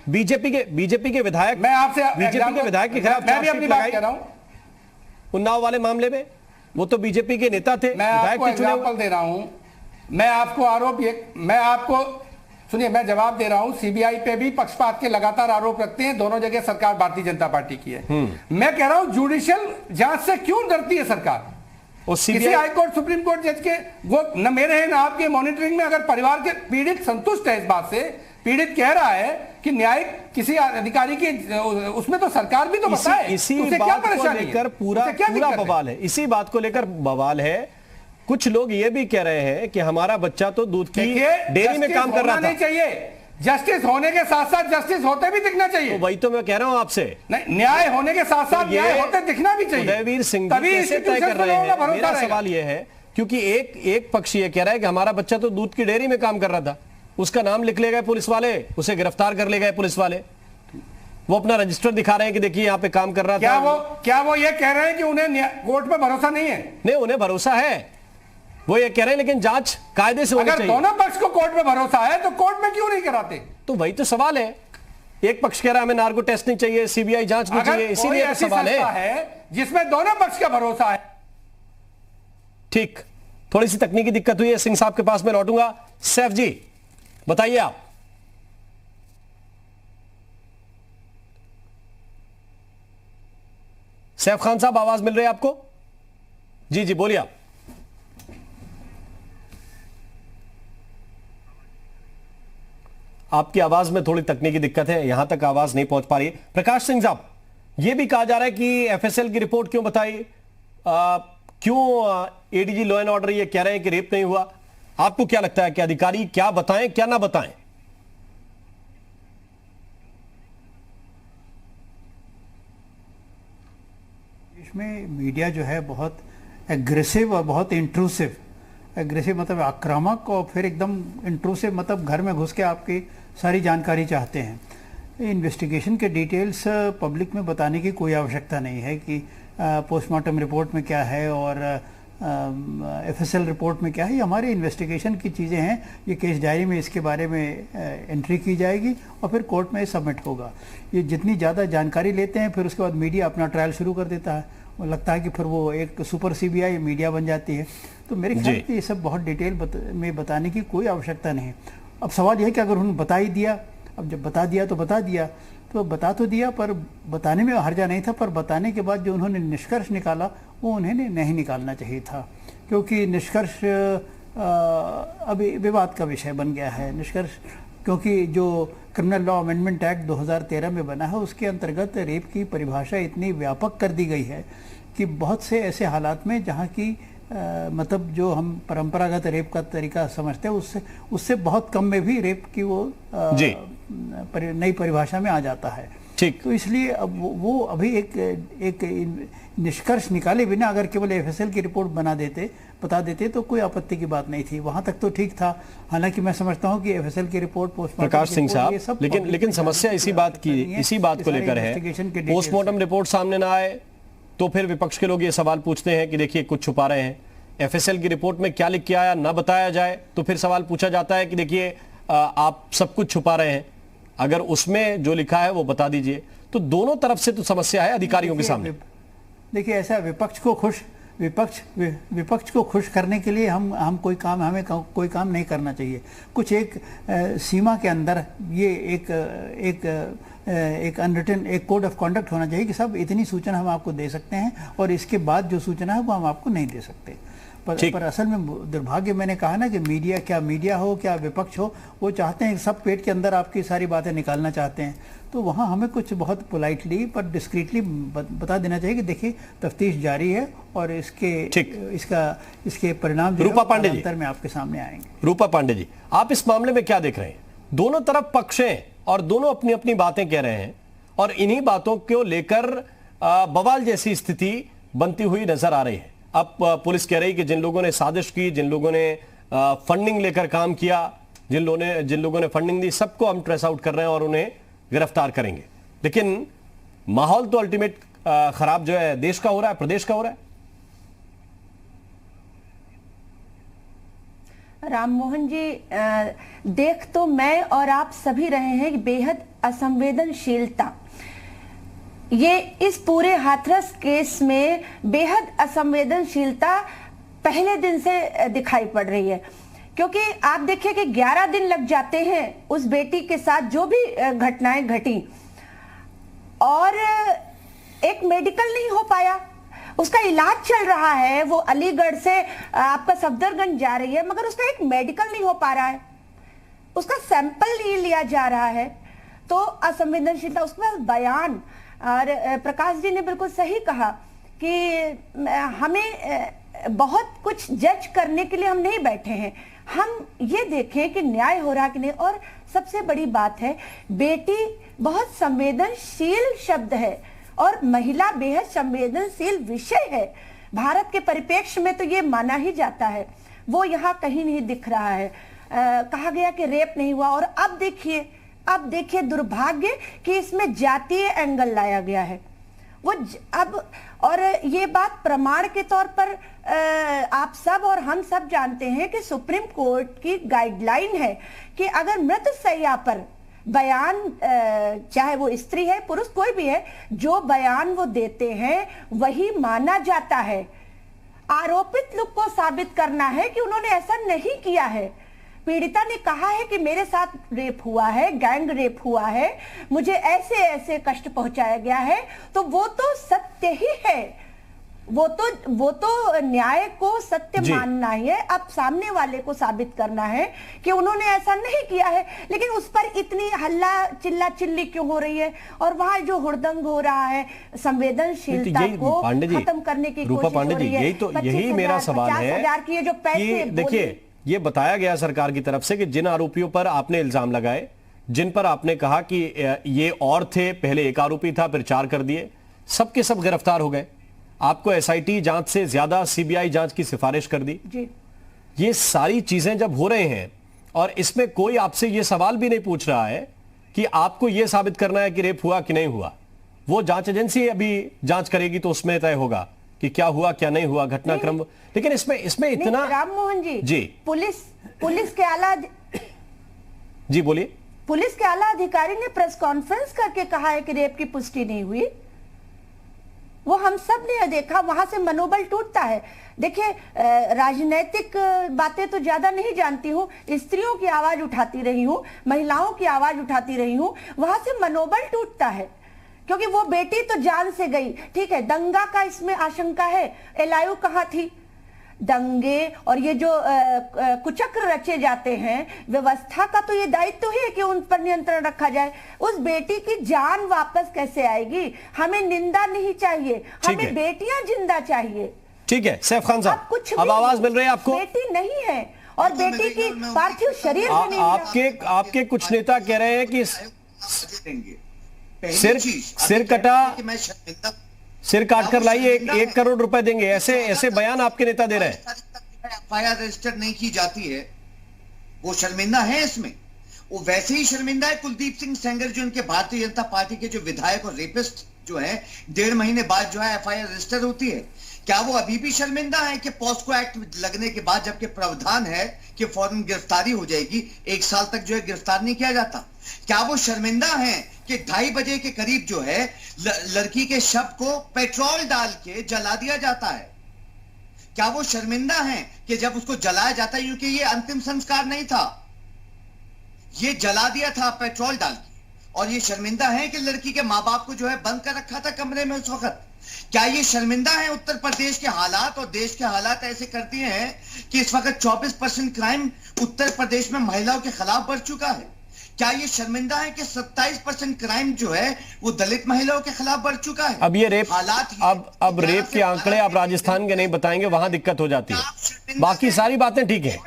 बीजेपी के विधायक, मैं आपसे बीजेपी के विधायक के खिलाफ मैं भी अपनी बात कह रहा हूं। उन्नाव वाले मामले में वो तो बीजेपी के नेता थे, मैं आपको एग्जांपल दे रहा हूं। मैं आपको सुनिए, मैं जवाब दे रहा हूं। सीबीआई पे भी पक्षपात के लगातार आरोप रखते हैं, दोनों जगह सरकार भारतीय जनता पार्टी की है। मैं कह रहा हूं जुडिशियल जांच से क्यों डरती है सरकार? किसी हाई कोर्ट, सुप्रीम कोर्ट जज के वो न मेरे हैं न आपके मॉनिटरिंग में अगर परिवार के पीड़ित संतुष्ट है इस बात से, पीड़ित कह रहा है कि न्यायिक किसी अधिकारी की, उसमें तो सरकार भी तो बताए। इसी बात को लेकर पूरा बवाल है, इसी बात को लेकर बवाल है। कुछ लोग ये भी कह रहे हैं कि हमारा बच्चा तो दूध की डेयरी में काम कर रहा था। नहीं चाहिए, जस्टिस होने के साथ साथ जस्टिस होते भी दिखना चाहिए। तो वही तो मैं कह रहा हूं आपसे, नहीं, न्याय होने के साथ साथ न्याय होते दिखना भी चाहिए। उदयवीर सिंह जी कैसे तय कर रहे हैं? मेरा सवाल यह है, क्योंकि एक पक्ष ये कह रहा है कि हमारा बच्चा तो दूध की डेयरी में काम कर रहा था, उसका नाम लिख ले गए पुलिस वाले, उसे गिरफ्तार कर ले गए पुलिस वाले, वो अपना रजिस्टर दिखा रहे हैं कि देखिए यहाँ पे काम कर रहा था। क्या वो ये कह रहे हैं कि उन्हें कोर्ट पे भरोसा नहीं है? नहीं, उन्हें भरोसा है, वो ये कह रहे हैं, लेकिन जांच कायदे से होनी चाहिए। अगर दोनों पक्ष को कोर्ट में भरोसा है तो कोर्ट में क्यों नहीं कराते? तो वही तो सवाल है। एक पक्ष कह रहा है हमें नार्को टेस्ट नहीं चाहिए, सीबीआई जांच नहीं चाहिए, इसीलिए तो सवाल है जिसमें दोनों पक्ष का भरोसा है। ठीक, थोड़ी सी तकनीकी दिक्कत हुई है। सिंह साहब के पास में लौटूंगा। सैफ जी बताइए आप। सैफ खान साहब, आवाज मिल रही है आपको? जी जी बोलिए आप। आपकी आवाज में थोड़ी तकनीकी दिक्कत है, यहां तक आवाज नहीं पहुंच पा रही है। प्रकाश सिंह साहब, यह भी कहा जा रहा है कि एफएसएल की रिपोर्ट क्यों बताई, क्यों एडीजी लॉ एंड ऑर्डर ये कह रहे हैं कि रेप नहीं हुआ? आपको क्या लगता है कि अधिकारी क्या बताएं क्या ना बताएं? इसमें मीडिया जो है बहुत एग्रेसिव और बहुत इंट्रूसिव, एग्रेसिव मतलब आक्रामक, और फिर एकदम इंट्रूसिव मतलब घर में घुस के आपकी सारी जानकारी चाहते हैं। इन्वेस्टिगेशन के डिटेल्स पब्लिक में बताने की कोई आवश्यकता नहीं है कि पोस्टमार्टम रिपोर्ट में क्या है और एफएसएल रिपोर्ट में क्या है। ये हमारे इन्वेस्टिगेशन की चीज़ें हैं। ये केस डायरी में इसके बारे में एंट्री की जाएगी और फिर कोर्ट में सबमिट होगा। ये जितनी ज़्यादा जानकारी लेते हैं फिर उसके बाद मीडिया अपना ट्रायल शुरू कर देता है। वो लगता है कि फिर वो एक सुपर सीबीआई मीडिया बन जाती है। तो मेरे ख्याल से ये सब बहुत डिटेल में बताने की कोई आवश्यकता नहीं है। अब सवाल यह है कि अगर उन्होंने बता ही दिया, अब जब बता दिया तो बता दिया, तो बता तो दिया, पर बताने में हर्जा नहीं था। पर बताने के बाद जो उन्होंने निष्कर्ष निकाला वो उन्हें नहीं निकालना चाहिए था, क्योंकि निष्कर्ष अभी विवाद का विषय बन गया है। निष्कर्ष क्योंकि जो क्रिमिनल लॉ अमेंडमेंट एक्ट 2013 में बना है उसके अंतर्गत रेप की परिभाषा इतनी व्यापक कर दी गई है कि बहुत से ऐसे हालात में जहाँ की मतलब जो हम परंपरागत रेप का तरीका समझते हैं उससे बहुत कम में भी रेप की वो नई परिभाषा में आ जाता है। ठीक, तो इसलिए अब वो अभी एक निष्कर्ष निकाले बिना अगर केवल एफएसएल की रिपोर्ट बता देते तो कोई आपत्ति की बात नहीं थी। वहां तक तो ठीक था। हालांकि मैं समझता हूं कि एफएसएल की रिपोर्ट, पोस्टमार्टम, प्रकाश सिंह साहब, लेकिन समस्या इसी बात को लेकर है। पोस्टमार्टम रिपोर्ट सामने ना आए तो फिर विपक्ष के लोग ये सवाल पूछते हैं कि देखिए कुछ छुपा रहे हैं। एफएसएल की रिपोर्ट में क्या लिख के आया ना बताया जाए तो फिर सवाल पूछा जाता है कि देखिए आप सब कुछ छुपा रहे हैं, अगर उसमें जो लिखा है वो बता दीजिए। तो दोनों तरफ से तो समस्या है अधिकारियों के सामने। देखिए ऐसा विपक्ष को खुश करने के लिए हमें कोई काम नहीं करना चाहिए। कुछ एक सीमा के अंदर ये एक अनरिटन एक कोड ऑफ कंडक्ट होना चाहिए कि सब इतनी सूचना हम आपको दे सकते हैं और इसके बाद जो सूचना है वो हम आपको नहीं दे सकते। पर असल में दुर्भाग्य, मैंने कहा ना कि मीडिया हो क्या विपक्ष हो, वो चाहते हैं सब पेट के अंदर आपकी सारी बातें निकालना चाहते हैं। तो वहाँ हमें कुछ बहुत पोलाइटली पर डिस्क्रीटली बता देना चाहिए कि देखिए तफ्तीश जारी है और इसके परिणाम जो रूपा पांडे जी में आपके सामने आएंगे। रूपा पांडे जी, आप इस मामले में क्या देख रहे हैं? दोनों तरफ पक्ष हैं और दोनों अपनी अपनी बातें कह रहे हैं और इन्हीं बातों को लेकर बवाल जैसी स्थिति बनती हुई नजर आ रही है। अब पुलिस कह रही कि जिन लोगों ने साजिश की, जिन लोगों ने फंडिंग लेकर काम किया, जिन लोगों ने फंडिंग दी, सबको हम ट्रेस आउट कर रहे हैं और उन्हें गिरफ्तार करेंगे। लेकिन माहौल तो अल्टीमेट खराब जो है देश का हो रहा है, प्रदेश का हो रहा है। राममोहन जी, देख तो मैं और आप सभी रहे हैं बेहद असंवेदनशीलता। ये इस पूरे हाथरस केस में बेहद असंवेदनशीलता पहले दिन से दिखाई पड़ रही है, क्योंकि आप देखिए कि 11 दिन लग जाते हैं उस बेटी के साथ जो भी घटनाएं घटी और एक मेडिकल नहीं हो पाया। उसका इलाज चल रहा है, वो अलीगढ़ से आपका सफदरगंज जा रही है, मगर उसका एक मेडिकल नहीं हो पा रहा है, उसका सैंपल नहीं लिया जा रहा है। तो असंवेदनशीलता, उसमें बयान। और प्रकाश जी ने बिल्कुल सही कहा कि हमें बहुत कुछ जज करने के लिए हम नहीं बैठे हैं, हम ये देखें कि न्याय हो रहा कि नहीं। और सबसे बड़ी बात है, बेटी बहुत संवेदनशील शब्द है और महिला बेहद संवेदनशील विषय है। भारत के परिप्रेक्ष्य में तो ये माना ही जाता है, वो यहाँ कहीं नहीं दिख रहा है। कहा गया कि रेप नहीं हुआ और अब देखिए दुर्भाग्य कि इसमें जातीय एंगल लाया गया है। वो अब और ये बात प्रमाण के तौर पर आप सब और हम सब जानते हैं कि सुप्रीम कोर्ट की गाइडलाइन है कि अगर मृतशैया पर बयान, चाहे वो स्त्री है पुरुष कोई भी है, जो बयान वो देते हैं वही माना जाता है। आरोपित लोग को साबित करना है कि उन्होंने ऐसा नहीं किया है। पीड़िता ने कहा है कि मेरे साथ रेप हुआ है, गैंग रेप हुआ है, मुझे ऐसे ऐसे कष्ट पहुंचाया गया है, तो वो तो सत्य ही है। वो तो न्याय को सत्य मानना ही है। अब सामने वाले को साबित करना है कि उन्होंने ऐसा नहीं किया है, लेकिन उस पर इतनी हल्ला चिल्ला चिल्ली क्यों हो रही है? और वहां जो हुड़दंग हो रहा है, संवेदनशीलता को खत्म करने की कोशिश हो रही है। यही मेरा सवाल है 50,000 की जो पैसे, देखिए ये बताया गया सरकार की तरफ से कि जिन आरोपियों पर आपने इल्जाम लगाए, जिन पर आपने कहा कि ये और थे, पहले एक आरोपी था फिर 4 कर दिए, सबके सब गिरफ्तार हो गए। आपको एसआईटी जांच से ज्यादा सीबीआई जांच की सिफारिश कर दी। ये सारी चीजें जब हो रहे हैं और इसमें कोई आपसे ये सवाल भी नहीं पूछ रहा है कि आपको यह साबित करना है कि रेप हुआ कि नहीं हुआ, वो जांच एजेंसी अभी जांच करेगी तो उसमें तय होगा कि क्या हुआ क्या नहीं हुआ, घटनाक्रम। लेकिन इसमें इतना राममोहन जी, पुलिस के आला जी बोलिए। पुलिस के आला अधिकारी ने प्रेस कॉन्फ्रेंस करके कहा है कि रेप की पुष्टि नहीं हुई। वो हम सब ने देखा, वहां से मनोबल टूटता है। देखिए, राजनीतिक बातें तो ज्यादा नहीं जानती हूँ, स्त्रियों की आवाज उठाती रही हूँ, महिलाओं की आवाज उठाती रही हूँ, वहां से मनोबल टूटता है क्योंकि वो बेटी तो जान से गई। ठीक है, दंगा का इसमें आशंका है, एलआईयू कहाँ थी? दंगे और ये जो कुचक्र रचे जाते हैं, व्यवस्था का तो ये दायित्व ही है कि उन पर नियंत्रण रखा जाए। उस बेटी की जान वापस कैसे आएगी? हमें निंदा नहीं चाहिए, हमें बेटियां जिंदा चाहिए। ठीक है सैफ खान साहब, अब आवाज मिल रही है आपको? बेटी नहीं है और बेटी की पार्थिव शरीर आपके कुछ नेता कह रहे हैं कि सिर कटा, सिर काट कर लाइए, 1 करोड़ रुपए देंगे, ऐसे बयान आपके नेता दे रहे हैं। एफआईआर रजिस्टर नहीं की जाती है, वो शर्मिंदा है इसमें। वो वैसे ही शर्मिंदा है कुलदीप सिंह सेंगर, जो उनके भारतीय जनता पार्टी के जो विधायक और रेपिस्ट जो है 1.5 महीने बाद जो है एफआईआर रजिस्टर होती है। क्या वो अभी भी शर्मिंदा है कि पॉस्को एक्ट लगने के बाद, जबकि प्रावधान है कि फौरन गिरफ्तारी हो जाएगी, 1 साल तक जो है गिरफ्तार नहीं किया जाता? क्या वो शर्मिंदा है कि 2:30 बजे के करीब जो है लड़की के शव को पेट्रोल डाल के जला दिया जाता है? क्या वो शर्मिंदा है कि जब उसको जलाया जाता है, क्योंकि ये अंतिम संस्कार नहीं था, ये जला दिया था पेट्रोल डाल के, और ये शर्मिंदा है कि लड़की के माँ बाप को जो है बंद कर रखा था कमरे में उस वक्त? क्या ये शर्मिंदा है उत्तर प्रदेश के हालात, और देश के हालात ऐसे कर दिए हैं कि इस वक्त 24% क्राइम उत्तर प्रदेश में महिलाओं के खिलाफ बढ़ चुका है? क्या ये शर्मिंदा है कि 27% क्राइम जो है वो दलित महिलाओं के खिलाफ बढ़ चुका है? अब ये रेप हालात, अब रेप के आंकड़े आप राजस्थान के नहीं बताएंगे, वहां दिक्कत हो जाती है, बाकी सारी बातें ठीक है।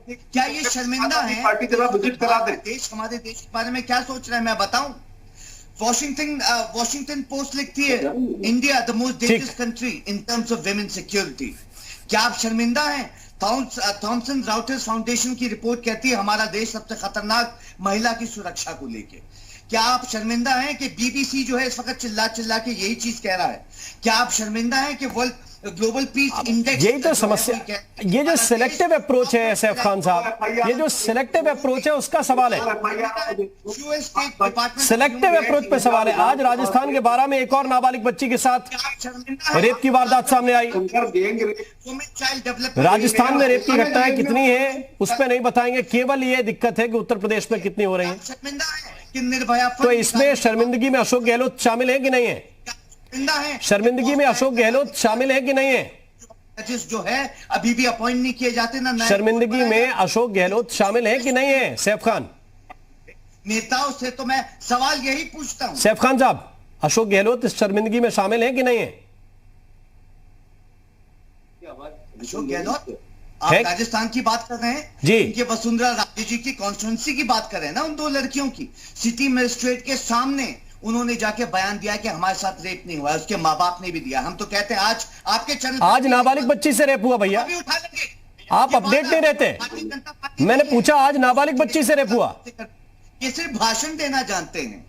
क्या ये शर्मिंदा है? पार्टी के विजिट करा दे। देश, हमारे देश के बारे में क्या सोच रहे हैं मैं बताऊं? वॉशिंगटन पोस्ट लिखती है, India the most dangerous country in terms of women security. क्या आप शर्मिंदा हैं? थॉमसन राउटर्स फाउंडेशन की रिपोर्ट कहती है हमारा देश सबसे खतरनाक महिला की सुरक्षा को लेके। क्या आप शर्मिंदा हैं कि बीबीसी जो है इस वक्त चिल्ला चिल्ला के यही चीज कह रहा है? क्या आप शर्मिंदा हैं कि वर्ल्ड ग्लोबल पीस इंडेक्स, यही तो समस्या, ये जो सिलेक्टिव अप्रोच है सैफ खान साहब, ये जो सिलेक्टिव अप्रोच है उसका सवाल है, सिलेक्टिव अप्रोच पे सवाल है। आज राजस्थान के 12 में एक और नाबालिग बच्ची के साथ रेप की वारदात सामने आई। राजस्थान में रेप की घटनाएं कितनी है उस पर नहीं बताएंगे, केवल ये दिक्कत है कि उत्तर प्रदेश में कितनी हो रही है। तो इसमें शर्मिंदगी में अशोक गहलोत शामिल है कि नहीं है? शर्मिंदगी में अशोक गहलोत शामिल है कि नहीं है? जो है अभी भी अपॉइंट नहीं किए जाते ना। शर्मिंदगी में अशोक गहलोत शामिल है कि नहीं है? सैफ खान, नेताओं से तो मैं सवाल यही पूछता हूं। सैफ खान साहब, अशोक गहलोत इस शर्मिंदगी में शामिल है कि नहीं है? अशोक गहलोत, आप राजस्थान की बात कर रहे हैं जी, इनके वसुंधरा राजे जी की कॉन्स्टिट्यूंसी की बात कर रहे हैं ना, उन 2 लड़कियों की। सिटी मजिस्ट्रेट के सामने उन्होंने जाके बयान दिया कि हमारे साथ रेप नहीं हुआ, उसके माँ बाप ने भी दिया। हम तो कहते हैं आज आपके चैनल, आज नाबालिग बच्ची से रेप हुआ भैया, आप अपडेट नहीं रहते। मैंने पूछा आज नाबालिग बच्ची से रेप हुआ। ये सिर्फ भाषण देना जानते हैं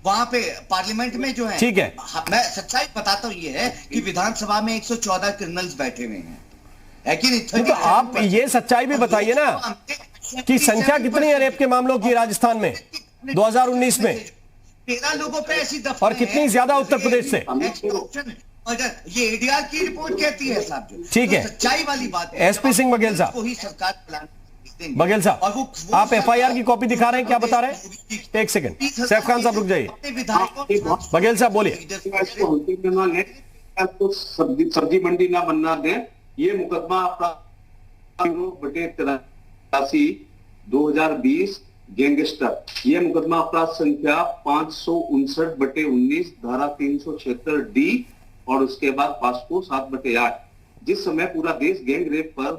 वहां पे पार्लियामेंट में जो है। ठीक है, मैं सच्चाई बताता हूँ, ये है कि विधानसभा में 114 क्रिमिनल्स बैठे हुए हैं कि नहीं? तो आप ये सच्चाई भी बताइए ना कि संख्या कितनी है रेप के मामलों की राजस्थान में 2019 में? 13 लोगों पे ऐसी दफा, और कितनी ज्यादा उत्तर प्रदेश से? ये एडीआर की रिपोर्ट कहती है साहब, जो ठीक है, सच्चाई वाली बात है। एसपी सिंह बघेल साहब, ही सरकार बघेल साहब, आप एफआईआर की कॉपी दिखा रहे हैं, क्या बता रहे हैं? एक सेकंड, सैफ खान साहब रुक जाइए। बघेल साहब बोलिए। सब्जी मंडी ना बनना दें, ये मुकदमा बटे 83 2020 गैंगस्टर, ये मुकदमा अपराध संख्या 559 बटे 19 धारा 376 डी और उसके बाद पास्को 7 बटे 8। जिस समय पूरा देश गैंग रेप पर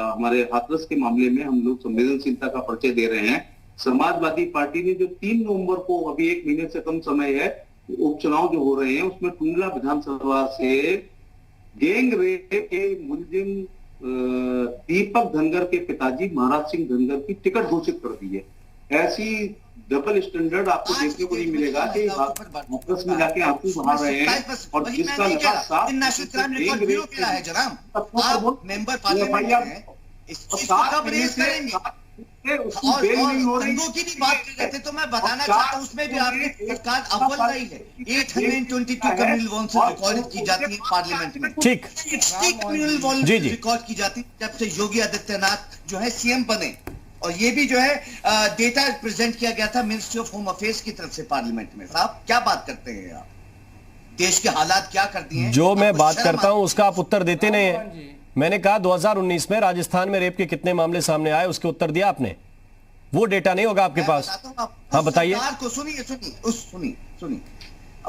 हमारे हाथरस के मामले में हम लोग संवेदनशीलता का परिचय दे रहे हैं, समाजवादी पार्टी ने जो 3 नवंबर को, अभी 1 महीने से कम समय है, उपचुनाव जो हो रहे हैं उसमें टुंडला विधानसभा से गैंग रेप के मुलजिम दीपक धनगर के पिताजी महाराज सिंह धनगर की टिकट घोषित कर दी है। ऐसी डबल स्टैंडर्ड आपको देखने को नहीं मिलेगा कि वापस में जाके आंसू बहा रहे हैं और जिसका लगातार मेंबर पार्लियामेंट है, इस चीज को कब रेज करेंगे? और दंगों की भी बात कर रहे थे, तो मैं बताना चाहता हूं उसमें भी आपकी सरकार अव्वल रही है। 822 कम्युनल वॉल्यूम्स रिकॉर्ड की जाती है पार्लियामेंट में, ठीक, 60 कम्युनल वॉल्यूम्स रिकॉर्ड की जाती है जब से योगी आदित्यनाथ जो है सीएम बने। और ये भी जो है डेटा प्रेजेंट किया गया था मिनिस्ट्री ऑफ होम अफेयर्स की तरफ से पार्लियामेंट में। साहब क्या बात करते हैं आप, देश के हालात क्या कर दिए हैं? जो मैं बात करता हूं उसका आप उत्तर देते नहीं है। मैंने कहा 2019 में राजस्थान में रेप के कितने मामले सामने आए, उसके उत्तर दिया आपने। वो डेटा नहीं होगा आपके पास। हाँ बताइए। सुनिए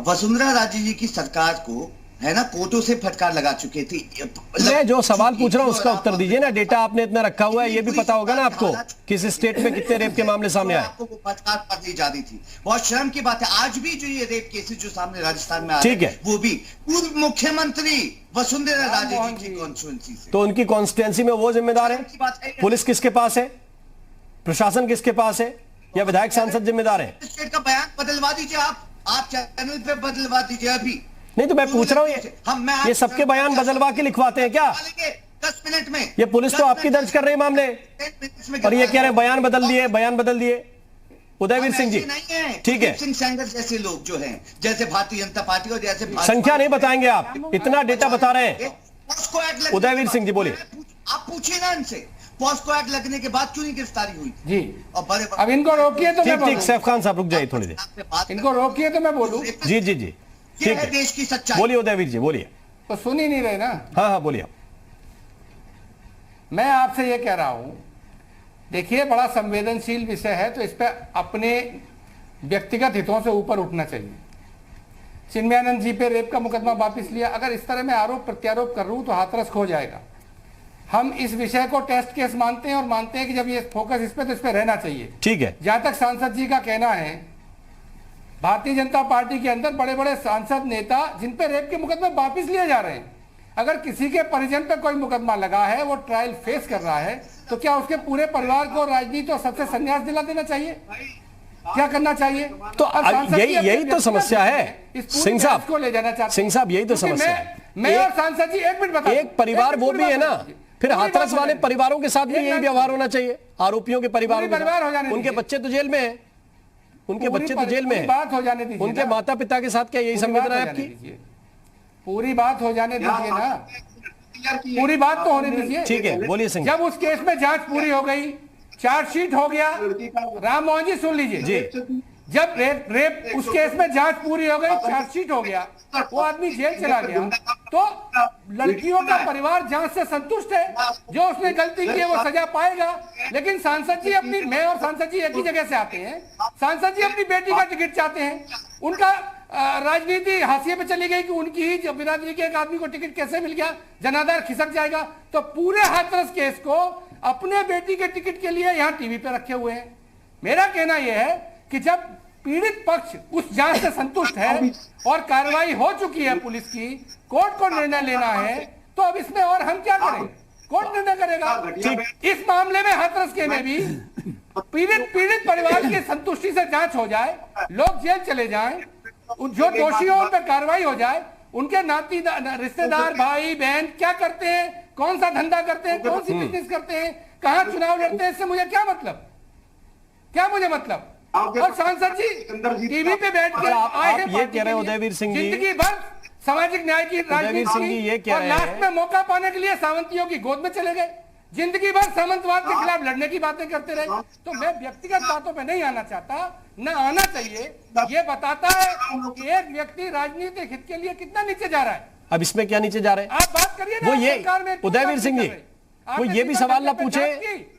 वसुंधरा राजे जी की सरकार को है ना कोर्टों से फटकार लगा चुके थे। मैं जो सवाल पूछ रहा हूं उसका उत्तर दीजिए ना। डेटा आपने इतना रखा हुआ है, ये भी पता होगा ना आपको किस स्टेट में कितने रेप के मामले सामने आए। आपको वो फटकार पर दी जा रही थी। बहुत शर्म की बात है, आज भी जो ये रेप केसेस जो सामने राजस्थान में आ रहे हैं, वो भी पूर्व मुख्यमंत्री वसुंधरा राजे जी की कॉन्स्टिट्यूएंसी से। तो उनकी कॉन्स्टिट्यूएंसी में वो जिम्मेदार है? पुलिस किसके पास है? प्रशासन किसके पास है? या विधायक सांसद जिम्मेदार है? स्टेट का बयान बदलवा दीजिए आप चैनल पे बदलवा दीजिए अभी। नहीं तो मैं पूछ रहा हूं, ये सबके बयान बदलवा के लिखवाते हैं क्या? 10 मिनट में। ये पुलिस तो आपकी दर्ज कर रही मामले और ये कह रहे हैं बयान बदल दिए। उदयवीर सिंह जी, ठीक है, सिंह सेंगर जैसे लोग जो हैं, जैसे भारतीय जनता पार्टी और जैसे संख्या नहीं बताएंगे आप, इतना डेटा बता रहे हैं। उदयवीर सिंह जी बोलिए। आप पूछिए ना इनसे, पॉस्को एक्ट लगने के बाद क्यों नहीं गिरफ्तारी हुई जी? और बड़े अब इनको रोकिए तो मैं ठीक, सैफ खान साहब रुक जाइए थोड़ी देर। इनको रोकिए तो मैं बोलूं। जी ये है देश की सच्चाई। बोलिए उदयवीर जी, बोलिए। तो सुन ही नहीं रहे ना। हाँ बोलिए। मैं आपसे ये कह रहा हूं, देखिए बड़ा संवेदनशील विषय है, तो इस पर अपने व्यक्तिगत हितों से ऊपर उठना चाहिए। चिन्मयानंद जी पे रेप का मुकदमा वापस लिया। अगर इस तरह मैं आरोप प्रत्यारोप कर रहा हूं तो हाथरस खो जाएगा। हम इस विषय को टेस्ट केस मानते हैं और मानते हैं कि जब ये फोकस इस पे तो इस पे रहना चाहिए। ठीक है। जहां तक सांसद जी का कहना है, भारतीय जनता पार्टी के अंदर बड़े बड़े सांसद नेता जिन पे रेप के मुकदमे वापस लिए जा रहे हैं, अगर किसी के परिजन पे कोई मुकदमा लगा है, वो ट्रायल फेस कर रहा है, तो क्या उसके पूरे परिवार को राजनीति और सबसे संन्यास दिला देना चाहिए? क्या करना चाहिए? तो यही तो समस्या है सिंह साहब को ले जाना चाहते। सिंह साहब यही तो समस्या है। मैं और सांसद जी एक मिनट बता, एक परिवार वो भी है ना, फिर हाथरस वाले परिवारों के साथ भी यही व्यवहार होना चाहिए। आरोपियों के परिवारों के, उनके बच्चे तो जेल में है, उनके बच्चे तो जेल में है, बात हो जाने दीजिए। उनके माता पिता के साथ क्या यही संवेदना है आपकी? पूरी बात हो जाने दीजिए ना, पूरी बात तो होने दीजिए। ठीक है, बोलिए सिंह। जब उस केस में जांच पूरी हो गई, चार्जशीट हो गया, राम मोहन जी सुन लीजिए जी, जब रेप उस केस में जांच पूरी हो गई, चार्जशीट हो गया, वो आदमी जेल चला गया, तो लड़कियों का परिवार जांच से संतुष्ट है। जो उसने गलती की है वो सजा पाएगा। लेकिन सांसद जी अपनी, मैं और सांसद जी एक ही जगह से आते हैं, सांसद जी अपनी बेटी का टिकट चाहते हैं। उनका राजनीति हाशिए पे चली गई कि उनकी ही बिरादरी के एक आदमी को टिकट कैसे मिल गया, जनाधार खिसक जाएगा। तो पूरे हाथरस केस को अपने बेटी के टिकट के लिए यहाँ टीवी पे रखे हुए हैं। मेरा कहना यह है कि जब पीड़ित पक्ष उस जांच से संतुष्ट है और कार्रवाई हो चुकी है पुलिस की, कोर्ट को निर्णय लेना है, तो अब इसमें और हम क्या करें? कोर्ट निर्णय करेगा। इस मामले में हाथरस के में भी पीड़ित परिवार की संतुष्टि से जांच हो जाए, लोग जेल चले जाएं, जो दोषी हो उन पर कार्रवाई हो जाए, उनके नाती रिश्तेदार भाई बहन क्या करते हैं, कौन सा धंधा करते हैं, कौन सी बिजनेस करते हैं, कहां चुनाव लड़ते हैं, इससे मुझे क्या मतलब, क्या मुझे मतलब? और सांसद जी टीवी पे बैठ कर आए हैं, ये कह रहे हैं उदयवीर सिंह जी जिंदगी भर सामाजिक न्याय की राजनीति, और लास्ट में मौका पाने के लिए सावंतियों की गोद में चले गए। जिंदगी भर सामंतवाद के खिलाफ लड़ने की बातें करते रहे। तो मैं व्यक्तिगत बातों पे नहीं आना चाहता, न आना चाहिए। ये बताता है कि एक व्यक्ति राजनीतिक हित के लिए कितना नीचे जा रहा है। अब इसमें क्या नीचे जा रहे हैं आप बात करिए ना, वो ये सरकार में उदयवीर सिंह जी, वो ये भी सवाल ना पूछे,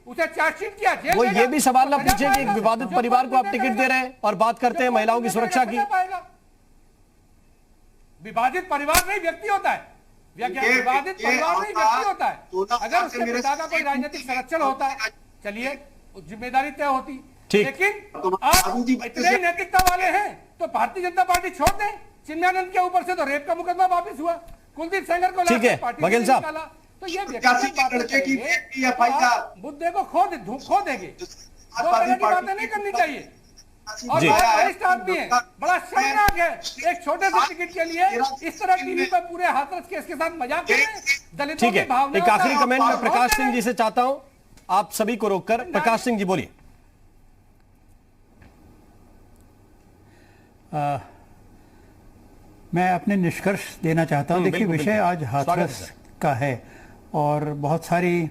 उसे चार्जशीट किया, वो ये भी सवाल ना पूछे कि एक विवादित परिवार को आप टिकट दे रहे हैं और बात करते हैं महिलाओं की सुरक्षा की। विवादित परिवार नहीं व्यक्ति होता है, विवादित परिवार नहीं व्यक्ति होता है। अगर उसके पिता का कोई राजनीतिक संरक्षण होता है, चलिए जिम्मेदारी तय होती, लेकिन आप इतने नैतिकता वाले हैं तो भारतीय जनता पार्टी छोड़ दें। चिन्मयानंद के ऊपर से तो रेप का मुकदमा वापस हुआ, कुलदीप सेंगर को ठीक है वकील साहब, तो ये मुद्दे को खो देंगे, दो तरह की बातें नहीं करनी चाहिए। और वरिष्ठ आदमी है, बड़ा शर्मनाक है एक छोटे से टिकट के लिए इस तरह टीवी पर पूरे हाथरस केस के साथ मजाक करें। दलितों ठीक है, एक आखिरी कमेंट मैं प्रकाश सिंह जी से चाहता हूं, आप सभी को रोककर। प्रकाश सिंह जी बोलिए। मैं अपने निष्कर्ष देना चाहता हूं। देखिए, विषय आज हाथरस का है और बहुत सारी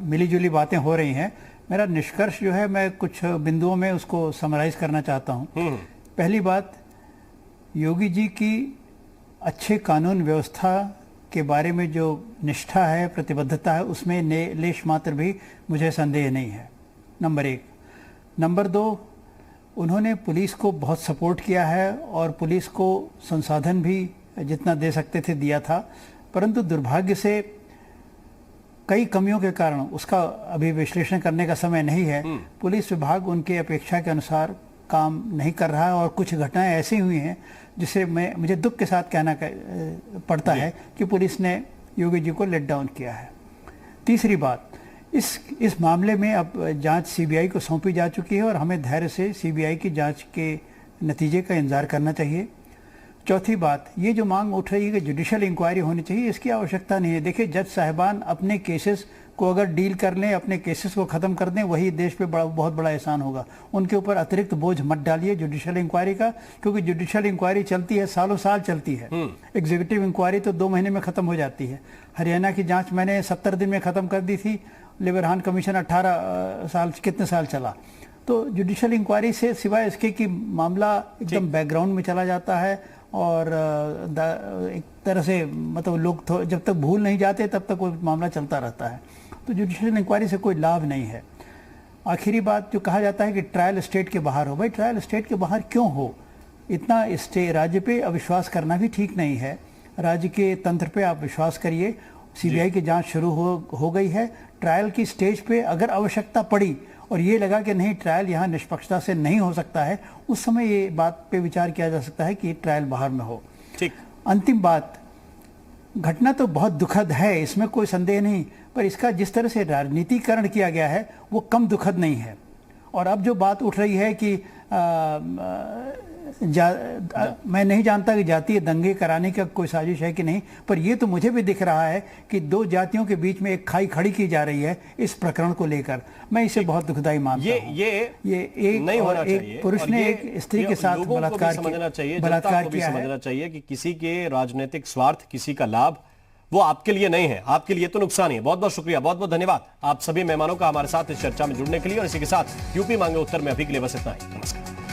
मिलीजुली बातें हो रही हैं। मेरा निष्कर्ष जो है, मैं कुछ बिंदुओं में उसको समराइज करना चाहता हूं। पहली बात, योगी जी की अच्छे कानून व्यवस्था के बारे में जो निष्ठा है, प्रतिबद्धता है, उसमें लेश मात्र भी मुझे संदेह नहीं है, नंबर एक। नंबर दो, उन्होंने पुलिस को बहुत सपोर्ट किया है और पुलिस को संसाधन भी जितना दे सकते थे दिया था, परंतु दुर्भाग्य से कई कमियों के कारण, उसका अभी विश्लेषण करने का समय नहीं है, पुलिस विभाग उनके अपेक्षा के अनुसार काम नहीं कर रहा है और कुछ घटनाएं ऐसी हुई हैं जिसे मुझे दुख के साथ कहना पड़ता है कि पुलिस ने योगी जी को लेट डाउन किया है। तीसरी बात, इस मामले में अब जांच सीबीआई को सौंपी जा चुकी है और हमें धैर्य से सीबीआई की जांच के नतीजे का इंतजार करना चाहिए। चौथी बात, ये जो मांग उठ रही है कि जुडिशियल इंक्वायरी होनी चाहिए, इसकी आवश्यकता नहीं है। देखिए, जज साहिबान अपने केसेस को अगर डील कर लें, अपने केसेस को ख़त्म कर दें, वही देश पे बहुत बड़ा एहसान होगा। उनके ऊपर अतिरिक्त बोझ मत डालिए जुडिशियल इंक्वायरी का, क्योंकि जुडिशियल इंक्वायरी चलती है, सालों साल चलती है। एग्जीक्यूटिव इंक्वायरी तो 2 महीने में ख़त्म हो जाती है। हरियाणा की जाँच मैंने 70 दिन में ख़त्म कर दी थी, लिबरहान कमीशन 18 साल कितने साल चला। तो जुडिशियल इंक्वायरी से सिवाय इसके कि मामला एकदम बैकग्राउंड में चला जाता है और एक तरह से मतलब लोग जब तक भूल नहीं जाते तब तक वो मामला चलता रहता है। तो जुडिशियल इंक्वायरी से कोई लाभ नहीं है। आखिरी बात, जो कहा जाता है कि ट्रायल स्टेट के बाहर हो, भाई ट्रायल स्टेट के बाहर क्यों हो? इतना राज्य पे अविश्वास करना भी ठीक नहीं है। राज्य के तंत्र पे आप विश्वास करिए। सीबीआई की जांच शुरू हो गई है। ट्रायल की स्टेज पे अगर आवश्यकता पड़ी और ये लगा कि नहीं ट्रायल यहाँ निष्पक्षता से नहीं हो सकता है, उस समय ये बात पे विचार किया जा सकता है कि ट्रायल बाहर में हो। ठीक। अंतिम बात, घटना तो बहुत दुखद है, इसमें कोई संदेह नहीं, पर इसका जिस तरह से राजनीतिकरण किया गया है वो कम दुखद नहीं है। और अब जो बात उठ रही है कि मैं नहीं जानता कि जातीय दंगे कराने का कोई साजिश है कि नहीं, पर यह तो मुझे भी दिख रहा है कि 2 जातियों के बीच में एक खाई खड़ी की जा रही है इस प्रकरण को लेकर। मैं इसे बहुत दुखदाई मानता हूं। ये एक नहीं होना चाहिए। एक पुरुष ने एक स्त्री के साथ बलात्कार किया है। समझना चाहिए कि किसी के राजनीतिक स्वार्थ, किसी का लाभ, वो आपके लिए नहीं है, आपके लिए तो नुकसान ही है। बहुत बहुत शुक्रिया, बहुत बहुत धन्यवाद आप सभी मेहमानों का हमारे साथ इस चर्चा में जुड़ने के लिए। और इसी के साथ यूपी मांगे उत्तर में अभी के लिए बस इतना ही। नमस्कार।